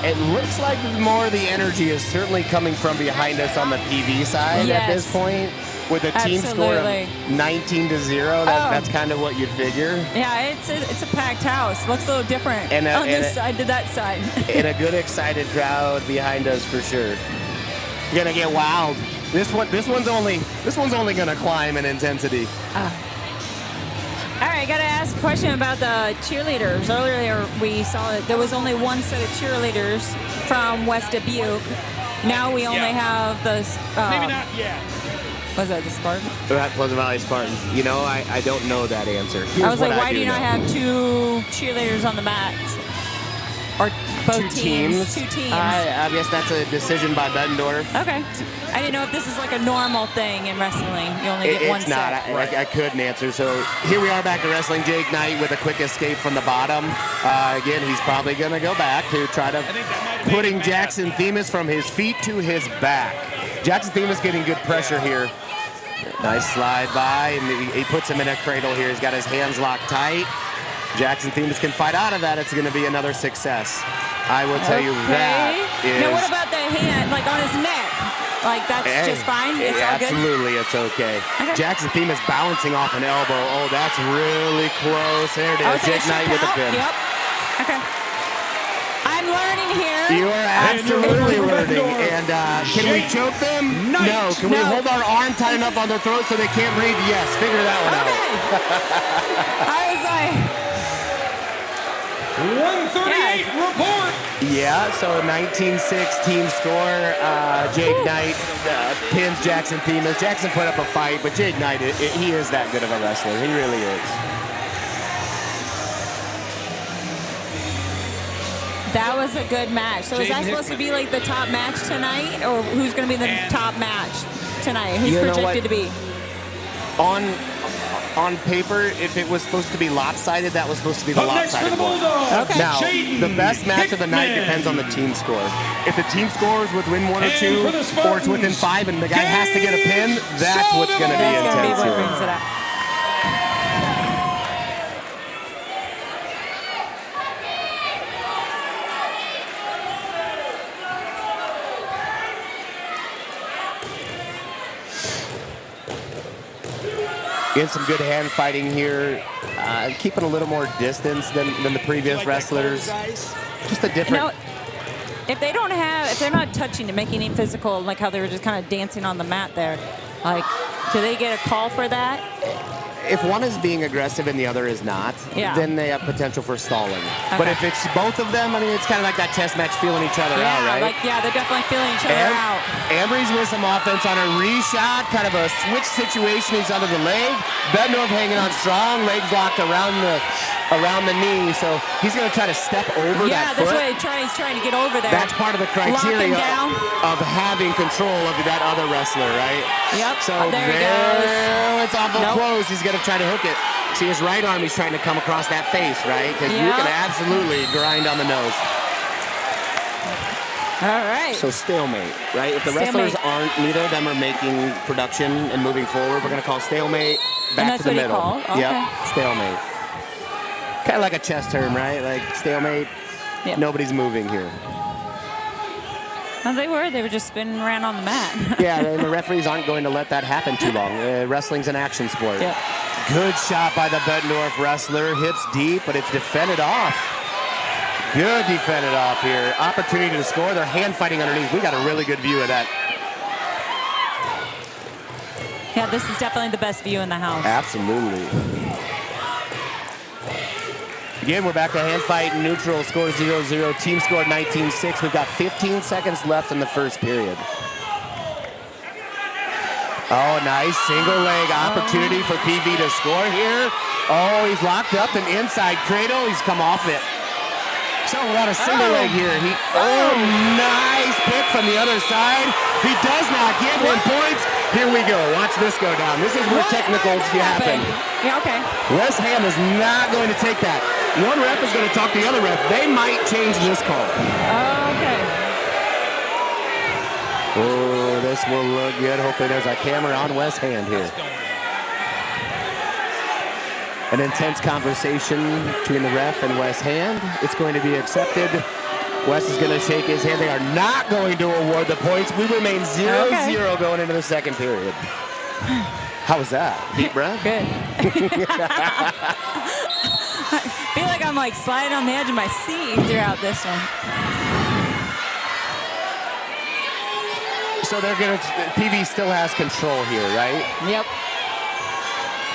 It looks like more of the energy is certainly coming from behind us on the PV side at this point. With a team score of 19-0, that's kind of what you'd figure. Yeah, it's a packed house. Looks a little different on this side to that side. And a good excited crowd behind us for sure. You're gonna get wild. This one's only gonna climb in intensity. All right, got to ask a question about the cheerleaders. Earlier we saw that there was only one set of cheerleaders from West Dubuque. Now we only have the maybe not yet. Was that the Spartans? Pleasant Valley Spartans. You know, I don't know that answer. I was like, why do you not have two cheerleaders on the mat? Or both teams? Two teams. I guess that's a decision by Bettendorf. Okay. I didn't know if this is like a normal thing in wrestling. You only get one set. It's not. I couldn't answer. So here we are back to wrestling. Jake Knight with a quick escape from the bottom. Again, he's probably going to go back to try to putting Jackson Themis from his feet to his back. Jackson Themis getting good pressure here. Nice slide by, and he puts him in a cradle here. He's got his hands locked tight. Jackson Themis can fight out of that. It's going to be another success. I will tell you that is... Now, what about the hand, like on his neck? Like, that's just fine? It's all good? Absolutely, it's okay. Jackson Themis bouncing off an elbow. Oh, that's really close. There it is. Jake Knight with a pin. Yep. Okay. I'm learning here. You are absolutely learning. And can we choke them? No. Can we hold our arm tight enough on their throat so they can't breathe? Yes. Figure that one out. I was like... 138 report. Yeah, so a 19-6 team score. Jake Knight pins Jackson Themis. Jackson put up a fight, but Jake Knight, he is that good of a wrestler. He really is. That was a good match. So is that supposed to be like the top match tonight? Or who's going to be the top match tonight? Who's projected to be? On paper, if it was supposed to be lopsided, that was supposed to be the lopsided one. Okay. Now, the best match of the night depends on the team score. If the team scores within 1 or 2, or it's within 5, and the guy has to get a pin, that's what's going to be intense here. Getting some good hand fighting here, keeping a little more distance than the previous wrestlers. Just a different. If they're not touching and making it physical, like how they were just kind of dancing on the mat there, like, do they get a call for that? if one is being aggressive and the other is not, then they have potential for stalling. Okay. But if it's both of them, I mean, it's kind of like that chess match feeling each other out, right? They're definitely feeling each other out. Ambry's with some offense on a reshot, kind of a switch situation. He's under the leg. Bettendorf hanging on strong, legs locked around the knee, so he's going to try to step over that foot. Yeah, that's what he's trying to get over there. That's part of the criteria of having control of that other wrestler, right? Yep. So there he goes. It's awful close. He's going to try to hook it. See, his right arm, he's trying to come across that face, right? Because you can absolutely grind on the nose. All right. So stalemate, right? If the wrestlers aren't, neither of them are making production and moving forward, we're going to call stalemate back to the middle. Okay. Yep, stalemate. Kind of like a chess term, right? Like stalemate, nobody's moving here. Well, they were just spinning around on the mat. Yeah, and the referees aren't going to let that happen too long. Wrestling's an action sport. Yep. Good shot by the Bettendorf wrestler, hips deep, but it's defended off. Good defended off here. Opportunity to score. They're hand fighting underneath. We got a really good view of that. Yeah, this is definitely the best view in the house. Absolutely. Again, we're back to hand fight. Neutral score 0-0. Team scored 19-6. We've got 15 seconds left in the first period. Oh, nice single leg opportunity for PV to score here. Oh, he's locked up an inside cradle. He's come off it. So we're on a single leg here. Nice pick from the other side. He does not give him points. Here we go. Watch this go down. This is where technicals happen. Yeah, okay. West Ham is not going to take that. One ref is going to talk to the other ref. They might change this call. Okay. Oh, this will look good. Hopefully there's a camera on West Hand here. An intense conversation between the ref and West Hand. It's going to be accepted. West is going to shake his hand. They are not going to award the points. We remain 0-0 going into the second period. How was that? Deep breath? Good. I feel like I'm like sliding on the edge of my seat throughout this one. So they're going to, PV still has control here, right? Yep.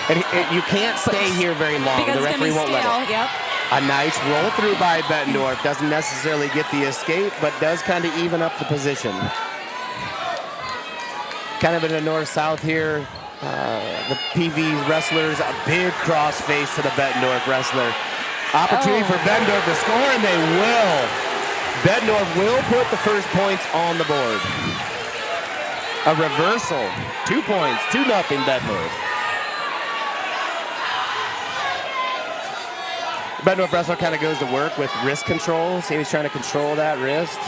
And you can't stay here very long. Because the referee won't let it. Yep. A nice roll through by Bettendorf. Doesn't necessarily get the escape, but does kind of even up the position. Kind of in a north-south here. The PV wrestlers, a big cross face to the Bettendorf wrestler. Opportunity for Bettendorf to score, and they will. Bettendorf will put the first points on the board. A reversal. 2 points, 2-0 Bettendorf. Bettendorf wrestler kind of goes to work with wrist control. See, he's trying to control that wrist.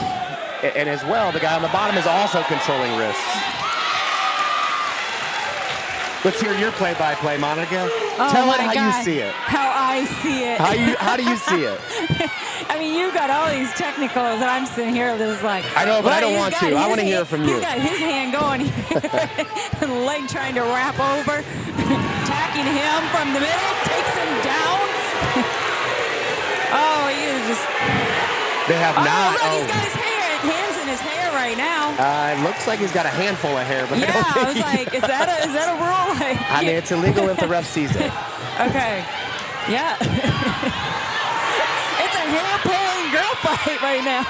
And as well, the guy on the bottom is also controlling wrists. Let's hear your play-by-play, Monica. Tell it how you see it. How I see it. How do you see it? I mean, you got all these technicals, and I'm sitting here just like. I know, but I don't want to. I want to hear from you. He's got his hand going here, and leg trying to wrap over, attacking him from the middle, takes him down. Oh, he is just. They have not. Look, he's got his hands in his hair right now. It looks like he's got a handful of hair, but yeah, I was like, is that a rule? Like, I mean, it's illegal if the ref sees it. Okay. Yeah. It's a hair-pulling girl fight right now.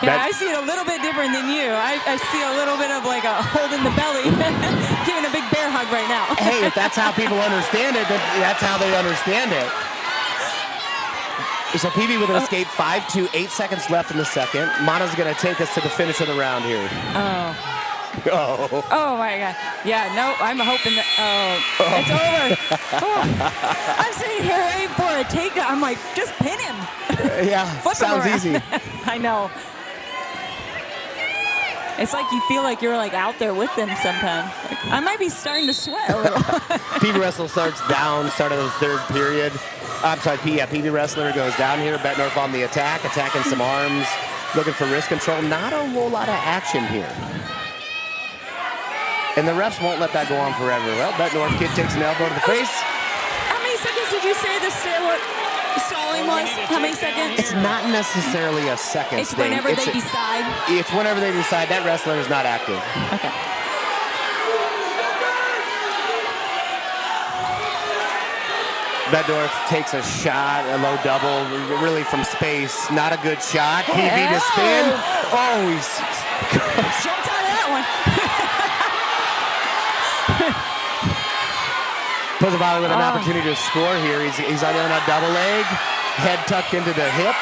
Yeah, I see it a little bit different than you. I see a little bit of like a holding the belly, giving a big bear hug right now. Hey, if that's how people understand it, then that's how they understand it. So PV with an escape, 5-2, 8 seconds left in the second. Mana's going to take us to the finish of the round here. Oh my God. Yeah, no, I'm hoping that, it's over. I'm sitting here waiting for a takedown. I'm like, just pin him. Yeah, sounds easy. I know. It's like you feel like you're like out there with them sometimes. Like, I might be starting to sweat a little. PV wrestler starts down, start of the third period. I'm sorry, PV wrestler goes down here. Bettendorf on the attack, attacking some arms, looking for wrist control. Not a whole lot of action here. And the refs won't let that go on forever. Well, Bettendorf kid takes an elbow to the face. How many seconds did you say this? Stalling was how many seconds? It's not necessarily a second It's thing. whenever they decide. It's whenever they decide. That wrestler is not active. Okay. Bettendorf takes a shot, a low double, really from space. Not a good shot. PV to spin. Oh, he's Jumped out of that one. Pozavali with an opportunity to score here. He's on a double leg, head tucked into the hip.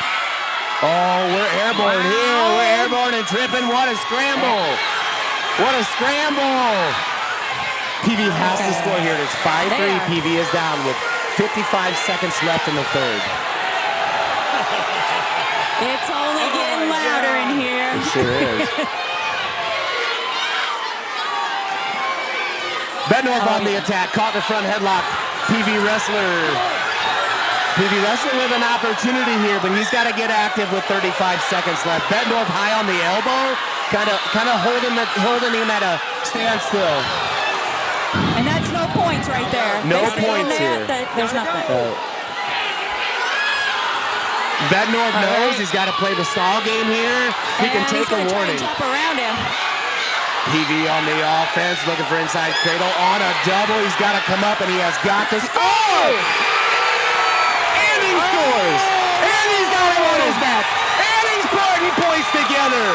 Oh, we're airborne here. We're airborne and tripping. What a scramble. What a scramble. PV has to score here. It's 5-3. PV is down with 55 seconds left in the third. It's only getting louder in here. It sure is. Bettendorf on the attack, caught the front headlock. PV wrestler with an opportunity here, but he's got to get active with 35 seconds left. Bettendorf high on the elbow, kind of holding him at a standstill. And that's no points right there. No points here. There's nothing. Bettendorf knows he's got to play the stall game here. He can take a warning. Jump around him. PV on the offense, looking for inside cradle on a double. He's got to come up, and he has got to score. And he scores. And he's got it on his back. And he's putting points together.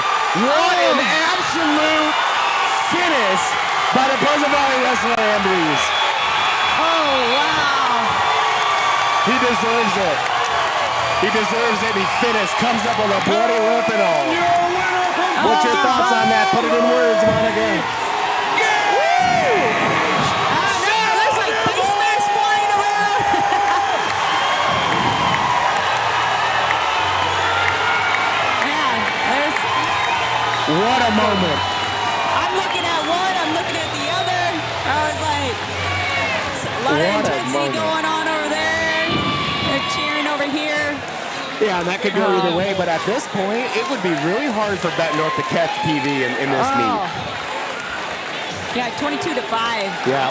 What an absolute finish by the Pozavali wrestler, Ambries. Oh, wow. He deserves it. He deserves it. He finished. Comes up with a bloody lip and all. What's your thoughts on that? Put it in words, Monica. There's like face masks flying around. Man, what a moment. I'm looking at one, I'm looking at the other. I was like, a lot of intensity going on over there. They're cheering over here. Yeah, and that could go either way, but at this point, it would be really hard for Bettendorf to catch PV in this meet. Yeah, 22-5. Yeah.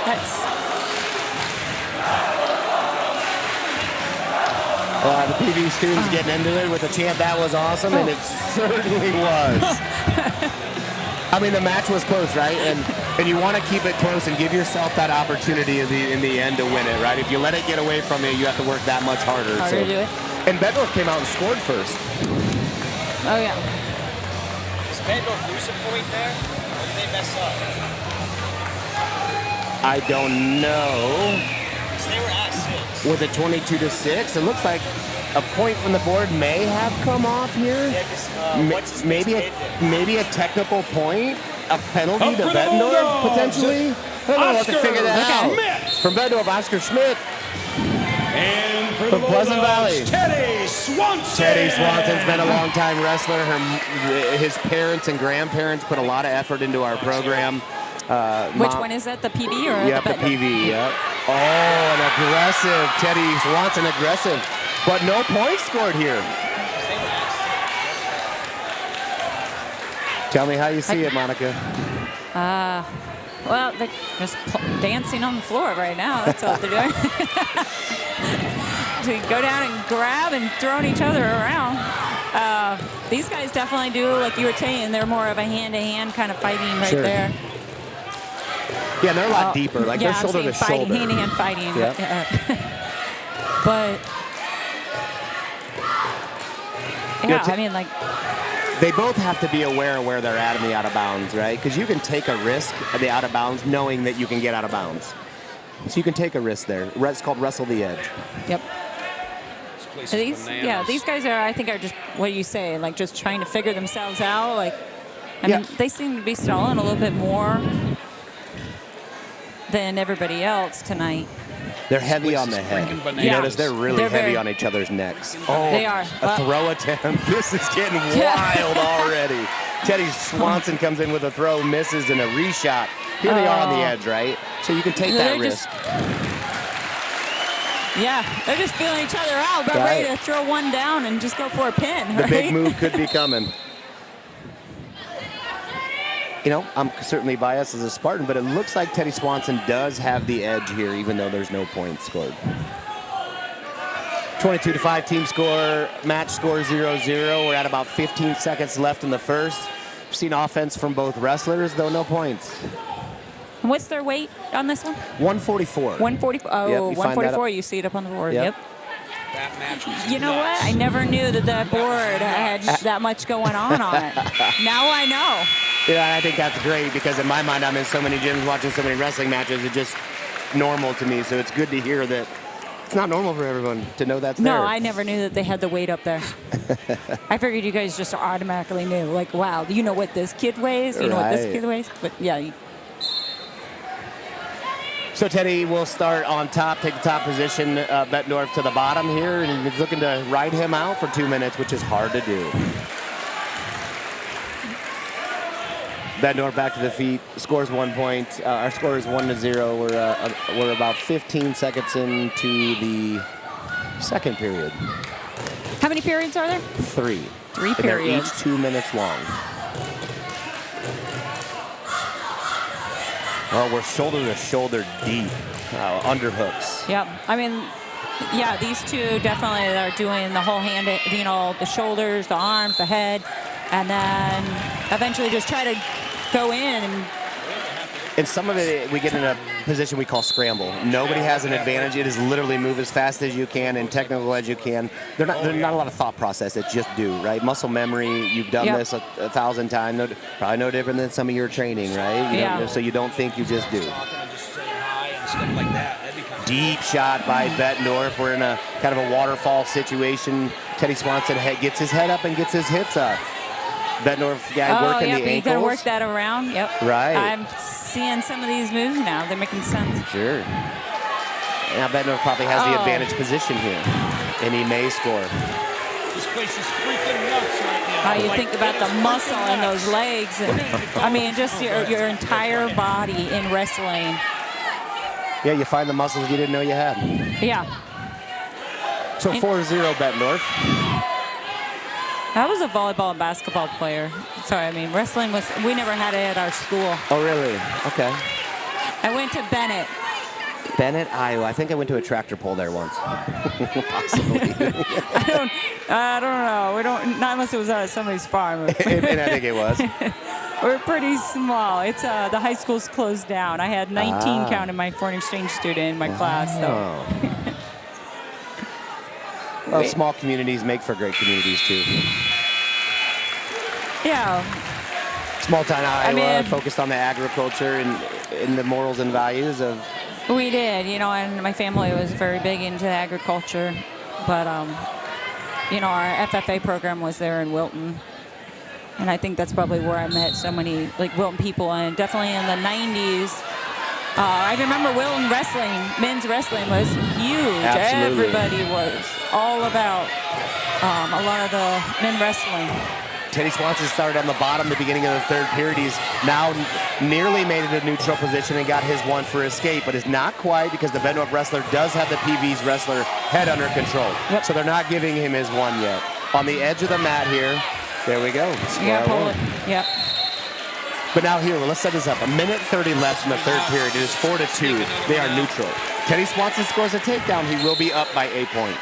The PV students getting into it with the chant, that was awesome, and it certainly was. I mean, the match was close, right? And you want to keep it close and give yourself that opportunity in the end to win it, right? If you let it get away from you, you have to work that much harder. Harder to do it. And Bettendorf came out and scored first. Oh, yeah. Does Bettendorf lose a point there? Or did they mess up? I don't know. So they were at 6. Was it 22-6? It looks like a point from the board may have come off here. Yeah, maybe a technical point, a penalty to Bettendorf, potentially. I don't know. We'll have to figure that out. From Bettendorf, Oscar Schmidt. And from Pleasant Valley, Teddy Swanson. Teddy Swanson's been a long-time wrestler. His parents and grandparents put a lot of effort into our program. Which one is that, the PV or the PV, yep. Oh, an aggressive, Teddy Swanson aggressive, but no points scored here. Tell me how you see it, Monica. Well, they're just dancing on the floor right now. That's what they're doing. To go down and grab and throwing each other around. These guys definitely do, like you were saying, they're more of a hand-to-hand kind of fighting right there. Yeah, they're a lot deeper, like they're shoulder to shoulder. Hand-to-hand fighting. Yep. But, yeah, I mean, like... They both have to be aware of where they're at in the out of bounds, right? Because you can take a risk at the out of bounds knowing that you can get out of bounds. So you can take a risk there. It's called wrestle the edge. Yep. These guys are, I think, are just, what do you say, like just trying to figure themselves out. Like, I mean, they seem to be stalling a little bit more than everybody else tonight. They're heavy on the head. You notice they're really heavy on each other's necks. Oh, they are. A throw attempt. This is getting wild already. Teddy Swanson comes in with a throw, misses, and a reshot. Here they are on the edge, right? So you can take that risk. They're just feeling each other out, but ready to throw one down and just go for a pin. The big move could be coming. You know, I'm certainly biased as a Spartan, but it looks like Teddy Swanson does have the edge here, even though there's no points scored. 22-5 team score, match score 0-0. We're at about 15 seconds left in the first. We've seen offense from both wrestlers, though no points. And what's their weight on this one? 144. 144. Oh, Yep, you find 144. You see it up on the board. Yep. Yep. That match was You know nuts. what? I never knew that board had that much going on it. Now I know. Yeah, I think that's great because in my mind, I'm in so many gyms watching so many wrestling matches. It's just normal to me. So it's good to hear that it's not normal for everyone to know that's there. No, I never knew that they had the weight up there. I figured you guys just automatically knew. Like, wow, you know what this kid weighs? You know what this Right. kid weighs? But yeah. So Teddy will start on top, take the top position, Bettendorf to the bottom here, and he's looking to ride him out for 2 minutes, which is hard to do. Bettendorf back to the feet, scores 1 point. Our score is 1-0. We're about 15 seconds into the second period. How many periods are there? 3. 3 And they're periods. each 2 minutes long. Oh, we're shoulder to shoulder deep. Underhooks. Yep. I mean, yeah, these two definitely are doing the whole hand, you know, the shoulders, the arms, the head, and then eventually just try to go in. And some of it, we get in a position we call scramble. Nobody has an advantage. It is literally move as fast as you can and technical as you can. There's not a lot of thought process. It's just do, right? Muscle memory. You've done Yep. this a 1,000 times. Probably no different than some of your training, right? You Yeah. know, so you don't think, you just do. Talking and just saying hi and stuff like that. That'd be kind of Deep shot by Bettendorf. We're in a kind of a waterfall situation. Teddy Swanson gets his head up and gets his hips up. Bettendorf guy working yeah, the but you got to ankles. work that around. Yep. Right. I'm seeing some of these moves now. They're making sense. Sure. Now Bettendorf probably has the Oh. advantage position here, and he may score. This place is freaking nuts right now. How you Like, think about it the is muscle freaking in those nuts. legs. And, I mean, just your entire body in wrestling. Yeah, you find the muscles you didn't know you had. Yeah. So 4-0 Bettendorf. I was a volleyball and basketball player. Sorry, I mean, wrestling was, we never had it at our school. Oh, really? Okay. I went to Bennett. Bennett, Iowa. I think I went to a tractor pull there once. Possibly. I don't know. We don't, not unless it was at somebody's farm. And I think it was. We're pretty small. It's the high school's closed down. I had 19 counted my foreign exchange student in my class. So Oh. Well, small communities make for great communities, too. yeah, Small town Iowa, mean- focused on the agriculture and the morals and values of. we did. You know, and my family was very big into agriculture, but you know, our FFA program was there in Wilton. And I think that's probably where I met so many like Wilton people, and definitely in the 90s. I remember Wilton wrestling, men's wrestling was huge. Absolutely. Everybody was all about a lot of the men wrestling. Teddy Swanson started on the bottom the beginning of the third period. He's now nearly made it a neutral position and got his one for escape, but is not quite because the Bettendorf wrestler does have the PV's wrestler head under control. Yep. So they're not giving him his one yet. On the edge of the mat here, there we go. You Square gotta pull one. it. Yep. But now here, let's set this up. 1:30 left in the third period. It is 4-2. They are neutral. Teddy Swanson scores a takedown. He will be up by a point.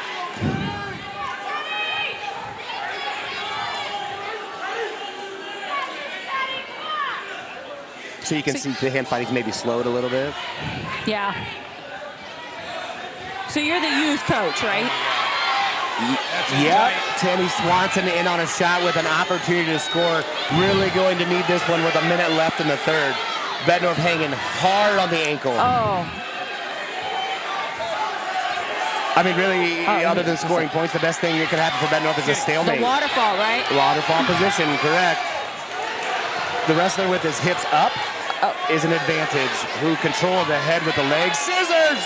So you can see the hand fighting's maybe slowed a little bit. Yeah. So you're the youth coach, right? Yep, Teddy Swanson in on a shot with an opportunity to score. Really going to need this one with a minute left in the third. Bettendorf hanging hard on the ankle. Oh. I mean, really, other than scoring points, the best thing that could happen for Bettendorf is a The stalemate. waterfall, right? Waterfall position, correct. The wrestler with his hips up is an advantage. Who control the head with the legs. Scissors!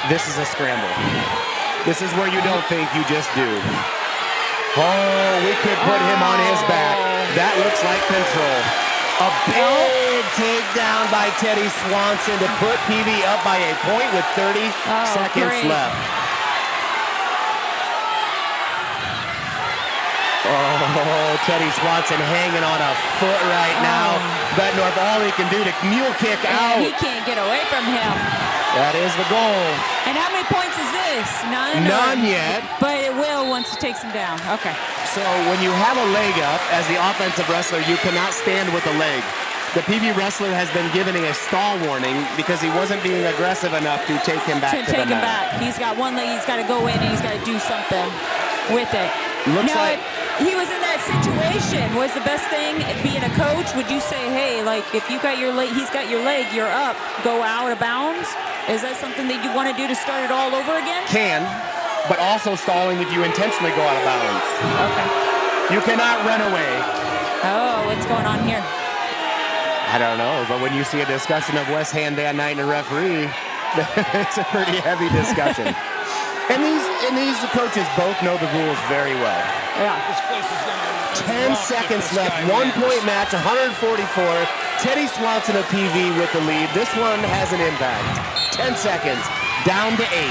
This is a scramble. This is where you don't think, you just do. Oh, we could put him on his back. That looks like control. A big takedown by Teddy Swanson to put PV up by a point with 30 seconds great. left. Oh, Teddy Swanson hanging on a foot right now. Bettendorf, all he can do to mule kick out. And he can't get away from him. That is the goal. And how many points is this? None? None yet. But it will once it takes him down. Okay. So when you have a leg up, as the offensive wrestler, you cannot stand with a leg. The PV wrestler has been given a stall warning because he wasn't being aggressive enough to take him back to the take him mat. back. He's got one leg. He's got to go in and he's got to do something with it. Looks now, like if he was in that situation, was the best thing being a coach? Would you say, hey, like if you got your leg, he's got your leg, you're up, go out of bounds? Is that something that you want to do to start it all over again? can, but also stalling if you intentionally go out of bounds. Okay. You cannot run away. Oh, what's going on here? I don't know, but when you see a discussion of West Hand Day Night and a referee, it's a pretty heavy discussion. and these coaches both know the rules very well. Yeah. 10 seconds left, 1-point match, 144. Teddy Swanson of PV with the lead. This one has an impact. 10 seconds, down to 8.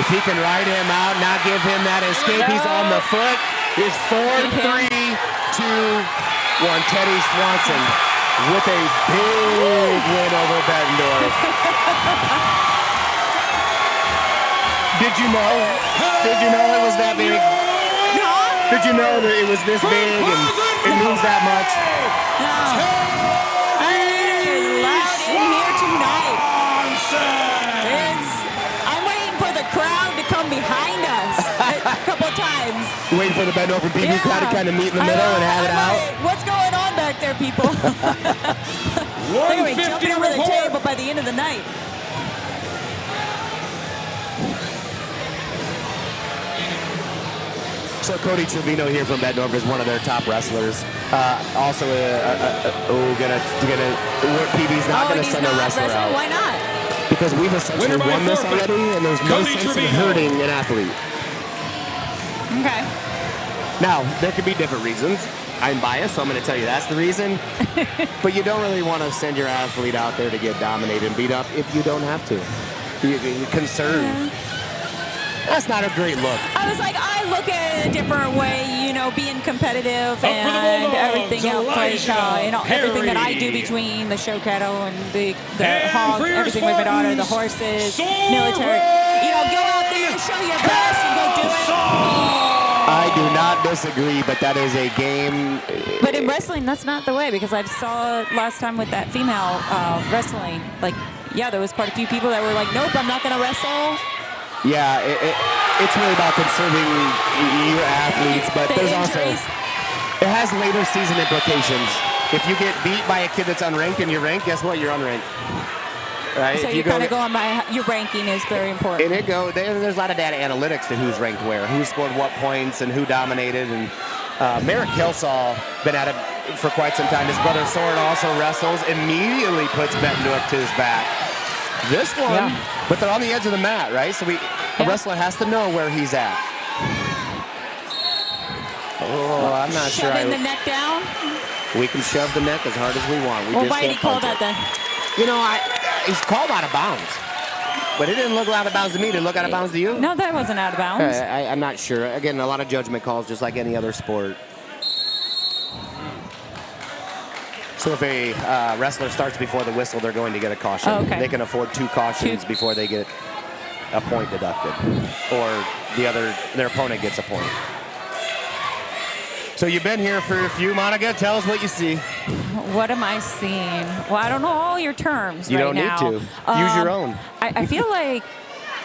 If he can ride him out, not give him that escape, he's on the foot. It's 4, 3, 2, 1. Teddy Swanson with a big win over Bettendorf. Did you know? Did you know it was that big? No. Did you know that it was this big and it moves that much? No. It's loud in here tonight. I'm waiting for the crowd to come behind us a couple of times. Waiting for the Bettendorf and PV crowd to kind of meet in the middle and have it out. What's going on back there, people? Anyway, jumping over the table by the end of the night. So Cody Trevino here from Bettendorf is one of their top wrestlers. Also, PV's not going to send a wrestler out. Why not? Because we've essentially won this already, and there's no sense in hurting an athlete. Okay. Now, there could be different reasons. I'm biased, so I'm going to tell you that's the reason. But you don't really want to send your athlete out there to get dominated and beat up if you don't have to. You conserve. Yeah. That's not a great look. I was like, I look at it a different way, you know, being competitive and everything else, like, everything that I do between the show cattle and the hogs, everything with my daughter, the horses, military. You know, go out there and show your best and go do it. I do not disagree, but that is a game. But in wrestling, that's not the way, because I saw it last time with that female wrestling. Like, yeah, there was quite a few people that were like, nope, I'm not going to wrestle. Yeah, it's really about conserving your athletes, but there's also, it has later season implications. If you get beat by a kid that's unranked and you're ranked, guess what? You're unranked. Right? So you kind of go on by your ranking is very important. And there's a lot of data analytics to who's ranked where, who scored what points, and who dominated. And Merrick Kilsaw been at it for quite some time. His brother Soren also wrestles, immediately puts Bettendorf to his back. This one, but they're on the edge of the mat, right? So a wrestler has to know where he's at. Oh, I'm not sure. Shoving the neck down? We can shove the neck as hard as we want. Why did he call that then? You know, he's called out of bounds. But it didn't look out of bounds to me. Did it look out of bounds to you? No, that wasn't out of bounds. I'm not sure. Again, a lot of judgment calls, just like any other sport. So if a wrestler starts before the whistle, they're going to get a caution. Oh, okay. They can afford 2 cautions before they get a point deducted, or their opponent gets a point. So you've been here for a few, Monica. Tell us what you see. What am I seeing? Well, I don't know all your terms you right don't now. need to. Use your own. I feel like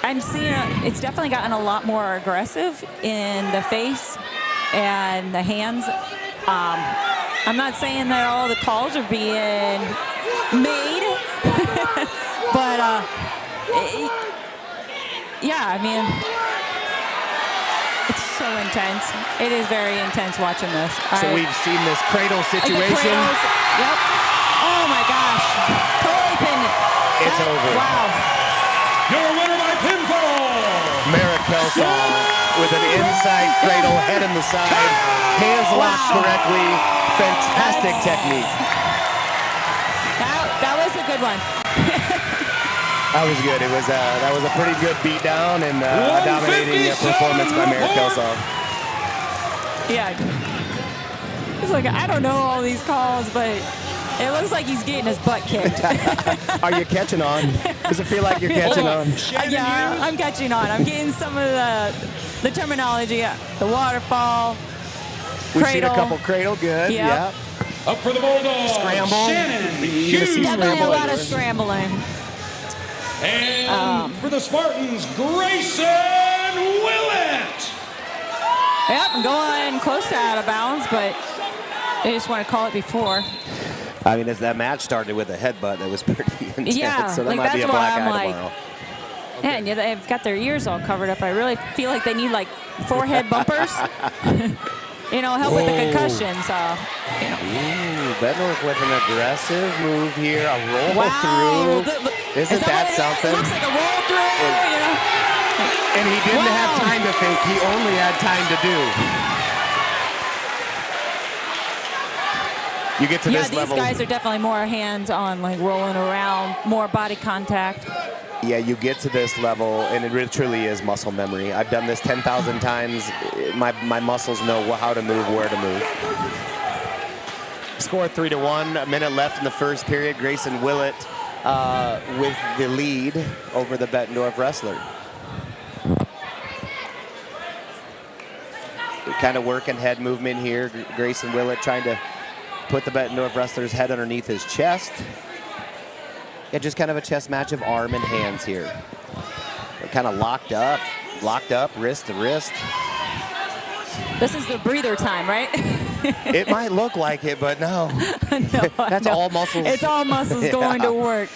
I'm seeing it's definitely gotten a lot more aggressive in the face and the hands. I'm not saying that all the calls are being made, but yeah, I mean, it's so intense. It is very intense watching this. So we've seen this cradle situation. Yep. Oh my gosh. Totally pinned it. It's over. Wow. Your winner by pinfall. Merrick Kelsaw with an inside cradle, head in the side, hands locked correctly. Fantastic technique. That was a good one. That was good. That was a pretty good beatdown and a dominating performance by Merrick Kelsaw. Yeah. It's like, I don't know all these calls, but It looks like he's getting his butt kicked. Are you catching on? Does it feel like you're catching on? Yeah, I'm catching on. I'm getting some of the terminology. The waterfall, We've cradle. seen a couple cradle, good. Yep. Yeah. Up for the Bulldogs. Scramble. Shannon You see Hughes. Definitely a scramble. lot of scrambling. And for the Spartans, Grayson Willett. Yep, I'm going close to out of bounds, but they just want to call it before. I mean, as that match started with a headbutt that was pretty intense, Yeah, so that like might be a that's why black I'm eye like, tomorrow. yeah, and they've got their ears all covered up. I really feel like they need like forehead bumpers. Help with the concussion. So, Ooh, Bettendorf with an aggressive move here, a roll wow. through. Isn't that what something? It looks like a roll through. And he didn't Wow. have time to think. He only had time to do. You get to Yeah, this these level. guys are definitely more hands-on, like rolling around, more body contact. Yeah, you get to this level, and it really, truly is muscle memory. I've done this 10,000 times. My muscles know how to move, where to move. Score 3-1. A minute left in the first period. Grayson Willett with the lead over the Bettendorf wrestler. Kind of working head movement here. Grayson Willett trying to put the Bettendorf wrestler's head underneath his chest. Yeah, just kind of a chess match of arm and hands here. They're kind of locked up, wrist to wrist. This is the breather time, right? It might look like it, but no. No, That's all muscles. It's all muscles going to work.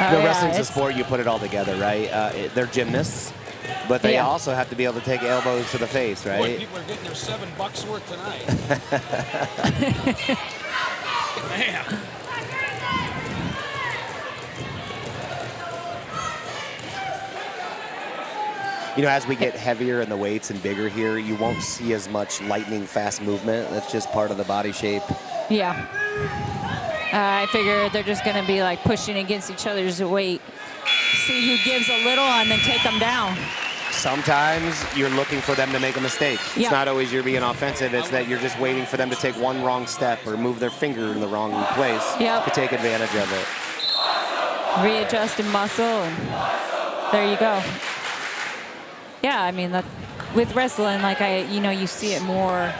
Wrestling's a sport, you put it all together, right? They're gymnasts, but they also have to be able to take elbows to the face, Boy, right? people are getting their $7 worth tonight. Man. As we get heavier in the weights and bigger here, you won't see as much lightning fast movement. That's just part of the body shape. Yeah. I figure they're just going to be like pushing against each other's weight. See who gives a little and then take them down. Sometimes you're looking for them to make a mistake. It's Yeah. not always you're being offensive. It's that you're just waiting for them to take one wrong step or move their finger in the wrong place to take advantage of it. Readjust and muscle, and there you go. Yeah, I mean, with wrestling, like you see it more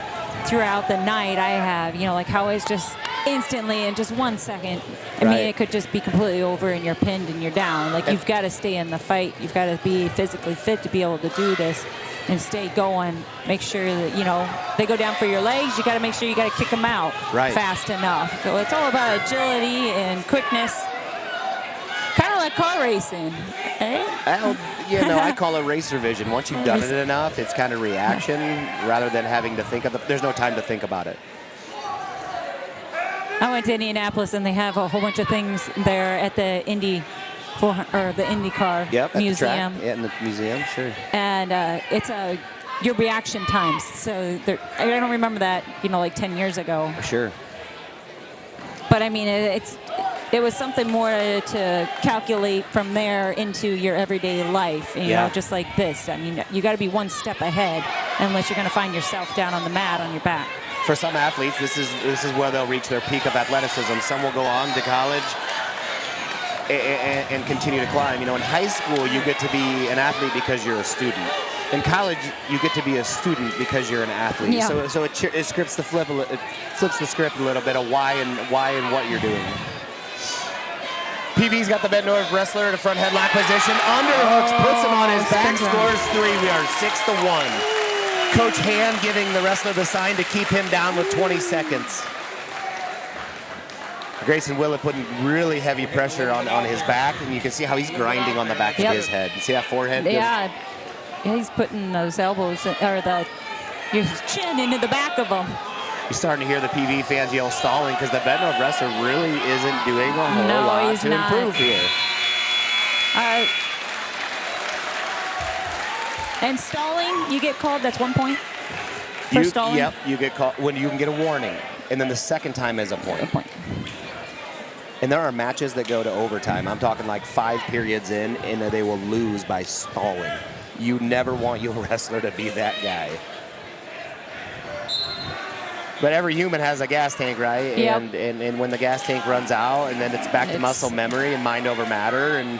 throughout the night. I have, like how it's just instantly in just 1 second. I mean, it could just be completely over and you're pinned and you're down. Like you've got to stay in the fight. You've got to be physically fit to be able to do this and stay going. Make sure that, they go down for your legs. You got to make sure you got to kick them out fast enough. So it's all about agility and quickness. Kind of like car racing, eh? I call it racer vision. Once you've done it enough, it's kind of reaction rather than having to think of there's no time to think about it. I went to Indianapolis and they have a whole bunch of things there at the Indy car museum. Yeah, in the museum, sure. And it's your reaction times. So I don't remember that, like 10 years ago. Sure. But I mean, it was something more to calculate from there into your everyday life, just like this. I mean, you got to be one step ahead unless you're going to find yourself down on the mat on your back. For some athletes, this is where they'll reach their peak of athleticism. Some will go on to college and continue to climb. In high school, you get to be an athlete because you're a student. In college, you get to be a student because you're an athlete. Yeah. So it flips the script a little bit of why and what you're doing. PV's got the Bettendorf wrestler in a front headlock position. Underhooks, puts him on his back, scores 3. We are 6-1. Coach Hand giving the wrestler the sign to keep him down with 20 seconds. Grayson Willett putting really heavy pressure on his back, and you can see how he's grinding on the back of his head. You see that forehead? Yeah, he's putting those elbows, or your chin into the back of them. You're starting to hear the PV fans yell stalling because the Bettendorf wrestler really isn't doing a whole lot to improve here. And stalling, you get called, that's 1 point for stalling? Yep, you get called when you can get a warning, and then the second time is a point. And there are matches that go to overtime. I'm talking like 5 periods in, and they will lose by stalling. You never want your wrestler to be that guy. But every human has a gas tank, right? Yep. And when the gas tank runs out, and then it's back to muscle memory and mind over matter, and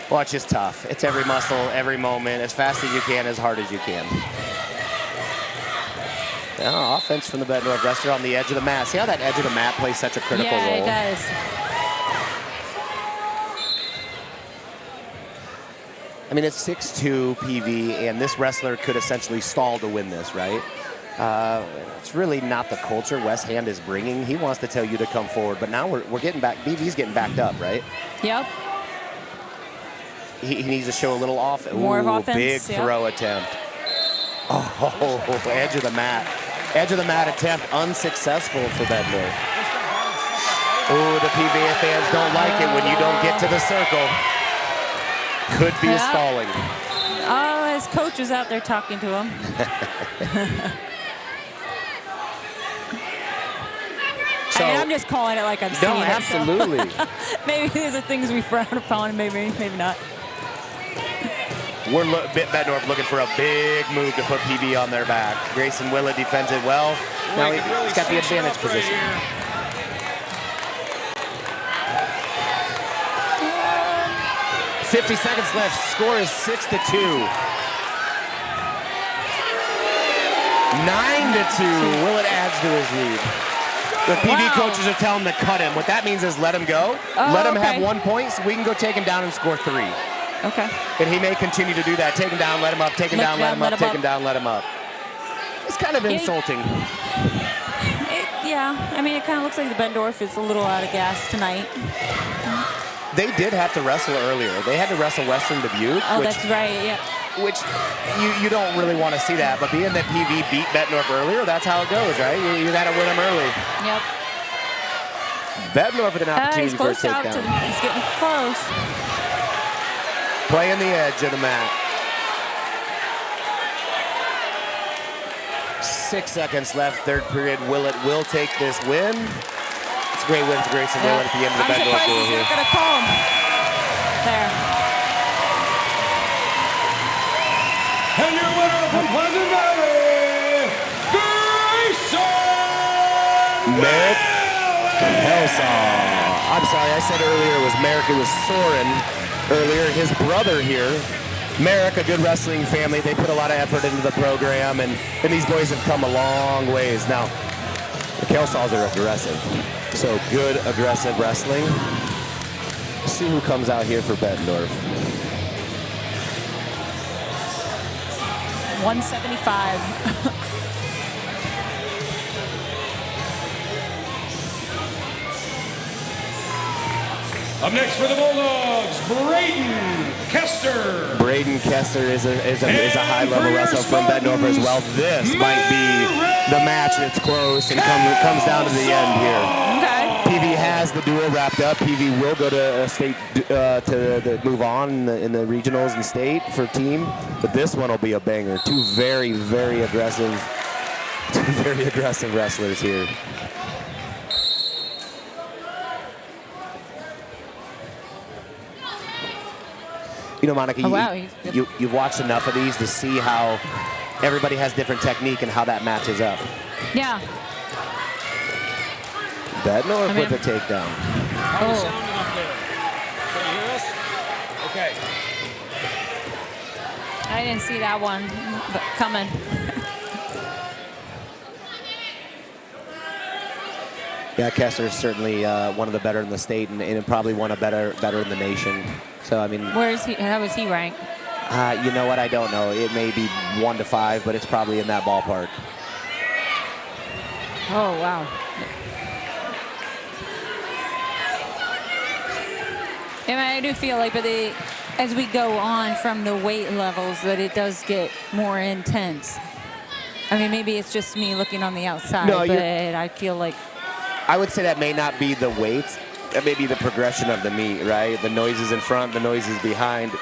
well, it's just tough. It's every muscle, every moment, as fast as you can, as hard as you can. Now, offense from the Bettendorf wrestler on the edge of the mat. See how that edge of the mat plays such a critical role? Yeah, it does. I mean, it's 6'2", PV, and this wrestler could essentially stall to win this, right? It's really not the culture West Hand is bringing. He wants to tell you to come forward, but now we're getting back. BV's getting backed up, right? Yep. He needs to show a little More of offense. Big throw attempt. Oh, edge of the mat. Edge of the mat attempt unsuccessful for Bettendorf. Oh, the PV fans don't like it when you don't get to the circle. Could be a stalling. Oh, his coach was out there talking to him. So, I mean, I'm just calling it like I'm seeing no, absolutely. it. So. Maybe these are things we frown upon, maybe not. We're Bettendorf looking for a big move to put PV on their back. Grayson Willett defends it well. Now he's got the advantage position. 50 seconds left. Score is 6-2. 9-2. Willett adds to his lead. The PV coaches are telling him to cut him. What that means is let him go. Let him have 1 point so we can go take him down and score 3. Okay. And he may continue to do that. Take him down, let him up, take him down, let him up, take him down, let him up. It's kind of insulting. Yeah, I mean, it kind of looks like the Bettendorf is a little out of gas tonight. They did have to wrestle earlier. They had to wrestle Western Dubuque. Oh, that's right, yeah. Which you don't really want to see that. But being that PV beat Bettendorf earlier, that's how it goes, right? You got to win them early. Yep. Bettendorf with an opportunity for a takedown. He's getting close. Playing the edge of the mat. 6 seconds left, third period. Willett will take this win. It's a great win for Grayson Willett at the end of the Bettendorf duel here. I'm surprised he's not going to call him. There. And your winner from Pleasant Valley, Grayson Merrick Kelsaw. I'm sorry, I said earlier it was Merrick. It was Soren earlier. His brother here, Merrick, a good wrestling family. They put a lot of effort into the program, and these boys have come a long ways. Now, the Kelsaws are aggressive. So good, aggressive wrestling. Let's see who comes out here for Bettendorf. 175. Up next for the Bulldogs, Braden Kester. Braden Kester is a high-level wrestler from Bettendorf as well. This might be the match that's close and comes down to the end here. Okay. PV has the duel wrapped up. PV will go to state to move on in the regionals and state for team, but this one will be a banger. Two very, very aggressive wrestlers here. You know, Monica, you've watched enough of these to see how everybody has different technique and how that matches up. Yeah. Bettendorf with a takedown. How are you sounding up there? Can you hear us? Okay. I didn't see that one coming. Yeah, Kester is certainly one of the better in the state and probably one of better in the nation. So, I mean, where is he? How is he ranked? You know what? I don't know. It may be 1 to 5, but it's probably in that ballpark. Oh, wow. And I do feel like, as we go on from the weight levels, that it does get more intense. I mean, maybe it's just me looking on the outside, but I feel like... I would say that may not be the weights. That may be the progression of the meet, right? The noises in front, the noises behind.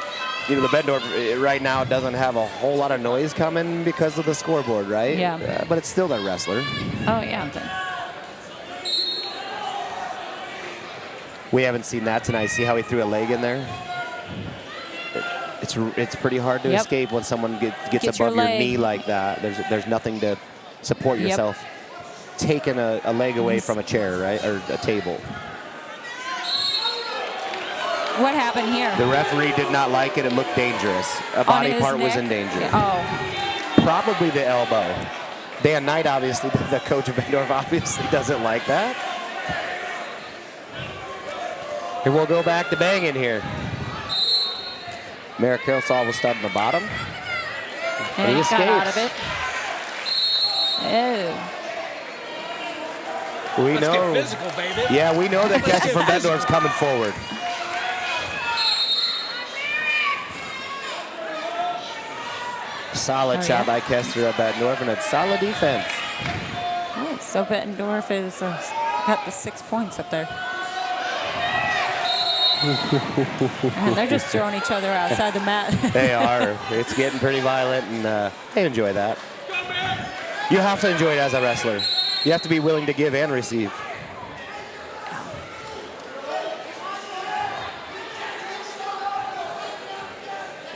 You know, the Bettendorf right now doesn't have a whole lot of noise coming because of the scoreboard, right? Yeah. But it's still their wrestler. Oh, yeah. We haven't seen that tonight. See how he threw a leg in there? It's pretty hard to escape when someone gets above your knee like that. There's nothing to support yourself. taken a leg away from a chair, right, or a table. What happened here? The referee did not like it. It looked dangerous. A body part was in danger. Oh. Probably the elbow. Dan Knight, obviously, the coach of Bettendorf, obviously doesn't like that. And we'll go back to banging here. Merrick Hillsall will start in the bottom. And he escapes. got out of it. Oh. We Let's know. get physical, baby. Yeah, we know that Kester from Bettendorf's coming forward. Solid shot by Kester of Bettendorf, and it's solid defense. Oh, so Bettendorf is got the 6 points up there. And they're just throwing each other outside the mat. They are. It's getting pretty violent, and I enjoy that. You have to enjoy it as a wrestler. You have to be willing to give and receive.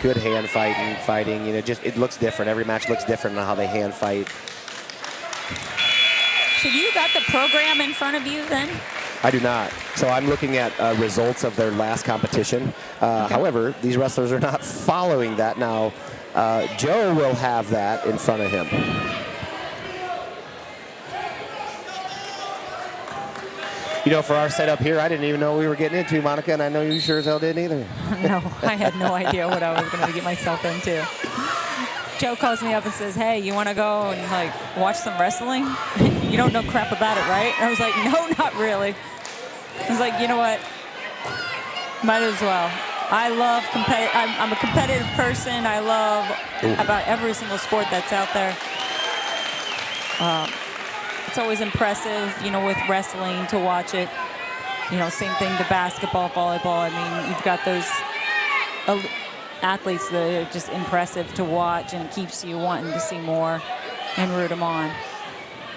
Good hand fighting. You know, just it looks different. Every match looks different on how they hand fight. So you got the program in front of you then? I do not. So I'm looking at results of their last competition. However, these wrestlers are not following that now. Joe will have that in front of him. You know, for our setup here, I didn't even know we were getting into, Monica, and I know you sure as hell didn't either. No, I had no idea what I was going to get myself into. Joe calls me up and says, hey, you want to go and like watch some wrestling? You don't know crap about it, right? And I was like, no, not really. I was like, you know what? Might as well. I love I'm a competitive person. I love about every single sport that's out there. It's always impressive, you know, with wrestling to watch it. You know, same thing to basketball, volleyball. I mean, you've got those athletes that are just impressive to watch, and it keeps you wanting to see more and root them on.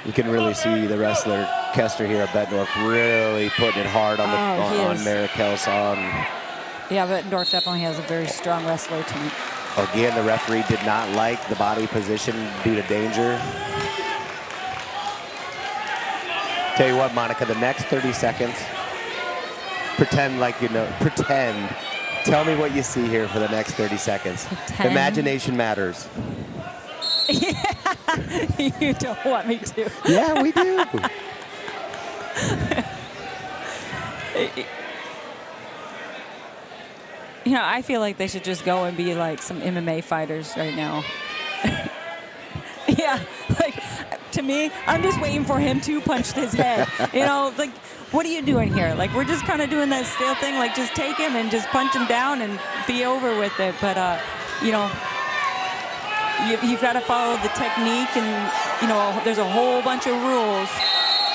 You can really see the wrestler Kester here at Bettendorf really putting it hard on on Merrick Hillsall. Yeah, Bettendorf definitely has a very strong wrestler team. Again, the referee did not like the body position due to danger. Tell you what, Monica, the next 30 seconds, pretend like you know, pretend. Tell me what you see here for the next 30 seconds. Pretend. Imagination matters. Yeah, you don't want me to. Yeah, we do. You know, I feel like they should just go and be like some MMA fighters right now. Yeah, like, to me, I'm just waiting for him to punch his head. You know, like, what are you doing here? Like, we're just kind of doing that stale thing, like, just take him and just punch him down and be over with it. But, you know, you've got to follow the technique, and, you know, there's a whole bunch of rules.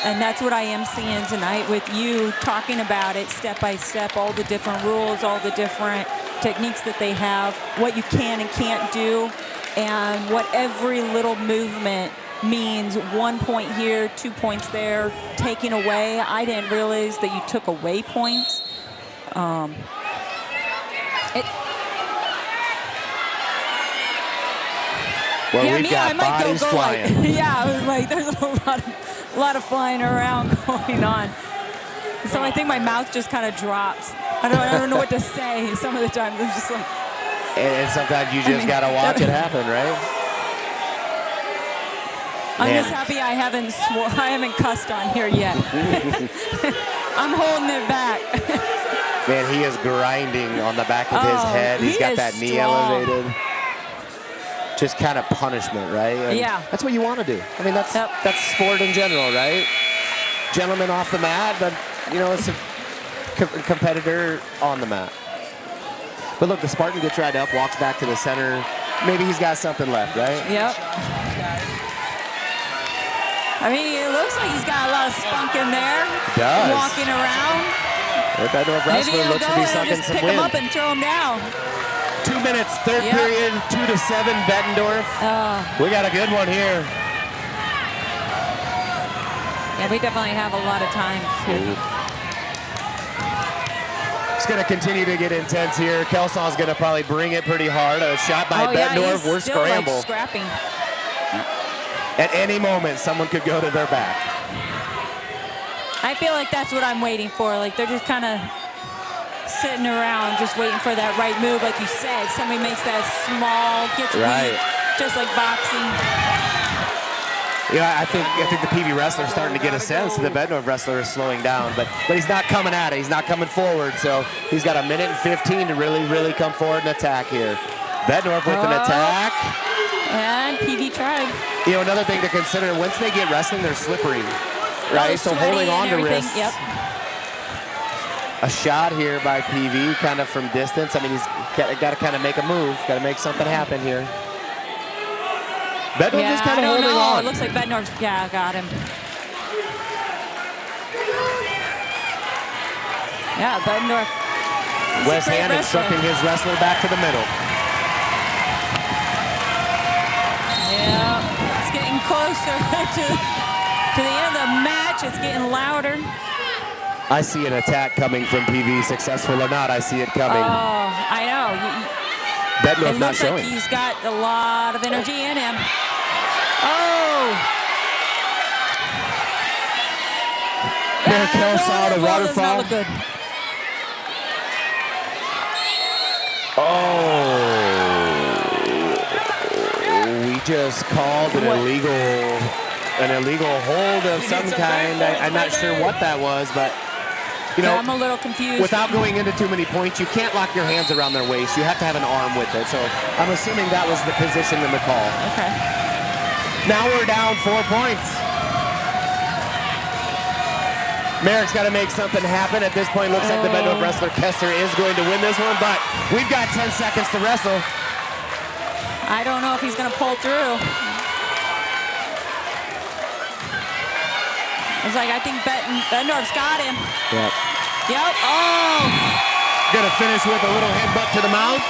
And that's what I am seeing tonight with you talking about it step by step, all the different rules, all the different techniques that they have, what you can and can't do, and what every little movement means. 1 point here, 2 points there, taking away. I didn't realize that you took away points. Well, yeah, we've got bodies flying. Like, yeah, I was like, there's a lot of flying around going on. So I think my mouth just kind of drops. I don't know what to say. Some of the times I'm just like. And sometimes you just gotta watch it happen, right? I'm just happy I haven't cussed on here yet. I'm holding it back. Man, he is grinding on the back of his head. He's got that knee elevated. Just kind of punishment, right? And yeah. That's what you want to do. I mean, that's sport in general, right? Gentleman off the mat, but, you know, it's a competitor on the mat. But look, the Spartan gets right up, walks back to the center. Maybe he's got something left, right? Yep. I mean, it looks like he's got a lot of spunk in there. He does. Walking around. Bettendorf wrestler looks to be sucking some pick wind. him up and throw him down. 2 minutes, third period, 2-7, Bettendorf. We got a good one here. Yeah, we definitely have a lot of time too. It's going to continue to get intense here. Kelsall's going to probably bring it pretty hard. A shot by Bettendorf. We're scramble. Like scrapping. At any moment, someone could go to their back. I feel like that's what I'm waiting for. Like they're just kind of sitting around, just waiting for that right move, like you said. Somebody makes that small, gets weak, just like boxing. Yeah, I think the PV wrestler is starting to get a sense that the Bettendorf wrestler is slowing down, but he's not coming at it. He's not coming forward, so he's got a minute and 15 to really come forward and attack here. Bettendorf with an attack. And PV tried. You know, another thing to consider, once they get wrestling, they're slippery, right? So holding on to wrists. Yep. A shot here by PV, kind of from distance. I mean, he's got to kind of make a move, got to make something happen here. Bettendorf just kind of holding on. It looks like Bettendorf's, got him. Yeah, Bettendorf. West Hand instructing his wrestler back to the middle. Yeah, it's getting closer to the end of the match. It's getting louder. I see an attack coming from PV, successful or not, I see it coming. Oh, I know. Bettendorf not showing. It looks like he's got a lot of energy in him. Oh! Merrick saw the waterfall. Good. Oh! We just called an illegal hold of some kind. I'm not sure what that was, but you know, I'm a little confused. Without going into too many points, you can't lock your hands around their waist. You have to have an arm with it. So I'm assuming that was the position in the call. Okay. Now we're down 4 points. Merrick's got to make something happen. At this point, looks like the Bettendorf wrestler Kessler is going to win this one, but we've got 10 seconds to wrestle. I don't know if he's going to pull through. It's like, I think Bettendorf's got him. Yep. Yep. Oh! Gonna finish with a little headbutt to the mouth.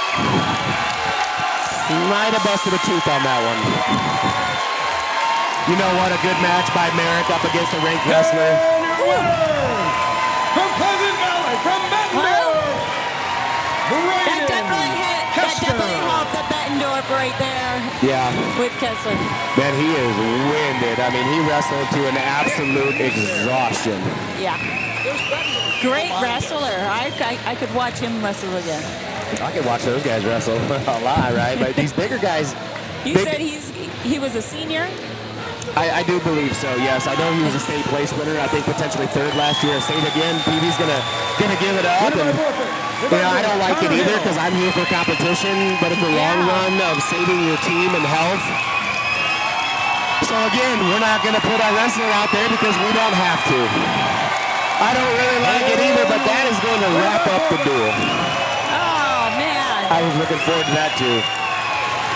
Might have busted a tooth on that one. You know what? A good match by Merrick up against a ranked wrestler. From Pleasant Valley, from Bettendorf. That definitely helped the Bettendorf right there. Yeah. With Kessler. Man, he is winded. I mean, he wrestled to an absolute exhaustion. Yeah. Great wrestler. I could watch him wrestle again. I could watch those guys wrestle a lot, right? But these bigger guys. You said he was a senior? I do believe so, yes. I know he was a state place winner. I think potentially third last year at state again. PV's gonna give it up. And, you know, I don't like it either because I'm here for competition, but in the long run of saving your team and health. So again, we're not gonna put our wrestler out there because we don't have to. I don't really like it either, but that is going to wrap up the duel. Oh, man. I was looking forward to that too.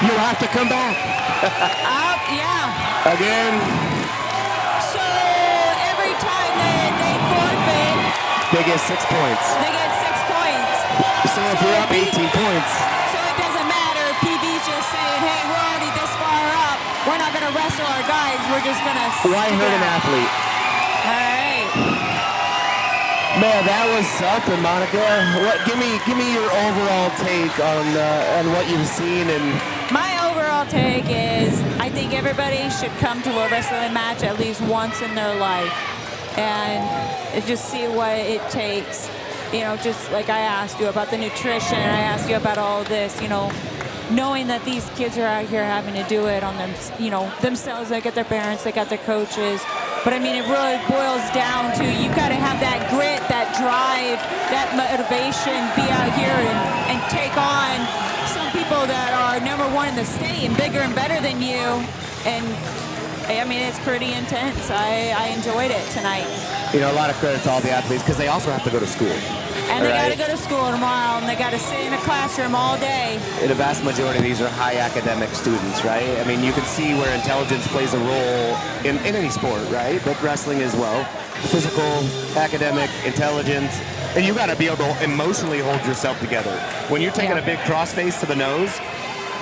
You'll have to come back. Yeah. Again. So every time they forfeit, they get 6 points. They get 6 points. So if you're up 18 points. So it doesn't matter if PV's just saying, hey, we're already this far up. We're not going to wrestle our guys. We're just going to Why hurt an athlete? All right. Man, that was something, Monica. Give me your overall take on what you've seen. And my overall take is I think everybody should come to a wrestling match at least once in their life and just see what it takes. You know, just like I asked you about the nutrition, I asked you about all this, you know, knowing that these kids are out here having to do it on them, you know, themselves. They got their parents, they got their coaches. But I mean, it really boils down to you've got to have that grit, that drive, that motivation, be out here and take on some people that are #1 in the state and bigger and better than you. And I mean, it's pretty intense. I enjoyed it tonight. You know, a lot of credit to all the athletes because they also have to go to school. And they got to go to school tomorrow, and they got to sit in a classroom all day. The vast majority of these are high academic students, right? I mean, you can see where intelligence plays a role in any sport, right? But wrestling as well. Physical, academic, intelligence. And you got to be able to emotionally hold yourself together. When you're taking a big crossface to the nose,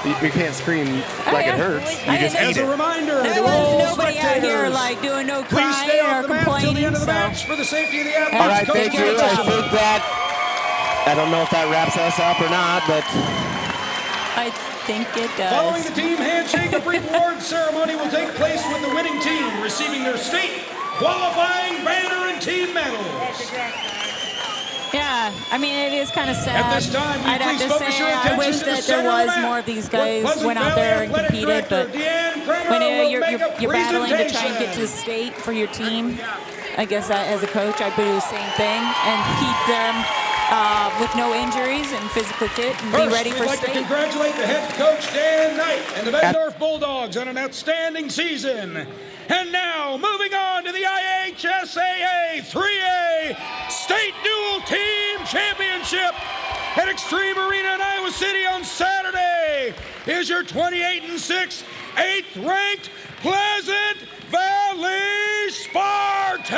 you can't scream like it hurts. You just eat it. As a reminder, there was nobody out here like doing no crying or complaining. For the safety of the athletes. All right, thank you. I think that, I don't know if that wraps us up or not, but I think it does. Following the team handshake, a brief award ceremony will take place with the winning team receiving their state qualifying banner and team medals. Yeah, I mean, it is kind of sad. At this time, will you I'd have please to focus say your I attention wish to the that center there of the was map, more of these where guys Pleasant went out Valley there and Athletic competed, Director but Deanne Kramer when will you're make a battling to try and get to presentation. the state for your team, I guess as a coach, I'd do the same thing and keep them with no injuries and physically fit and be ready First, for we'd like to state. congratulate the head coach, Dan Knight, and the Bettendorf Bulldogs on an outstanding season. And now, moving on to the IHSAA 3A State Dual Team Championship at Extreme Arena in Iowa City on Saturday is your 28-6, 8th-ranked Pleasant Valley Spartans.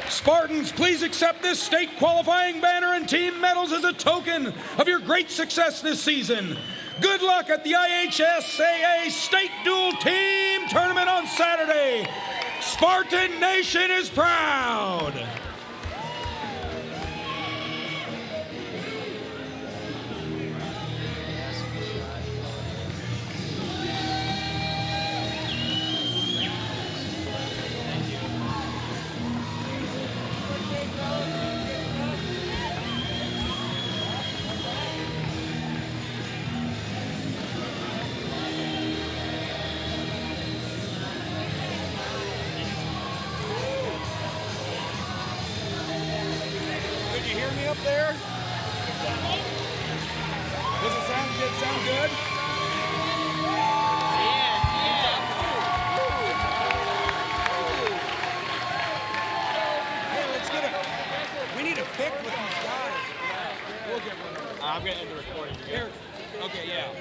Spartans, please accept this state qualifying banner and team medals as a token of your great success this season. Good luck at the IHSAA State Dual Team Tournament on Saturday. Spartan Nation is proud. Could you hear me up there? Does it sound good? Sound good? Hey, let's get we need a pic with these guys. We'll get one. I'm going to end the recording. Here. Okay, yeah.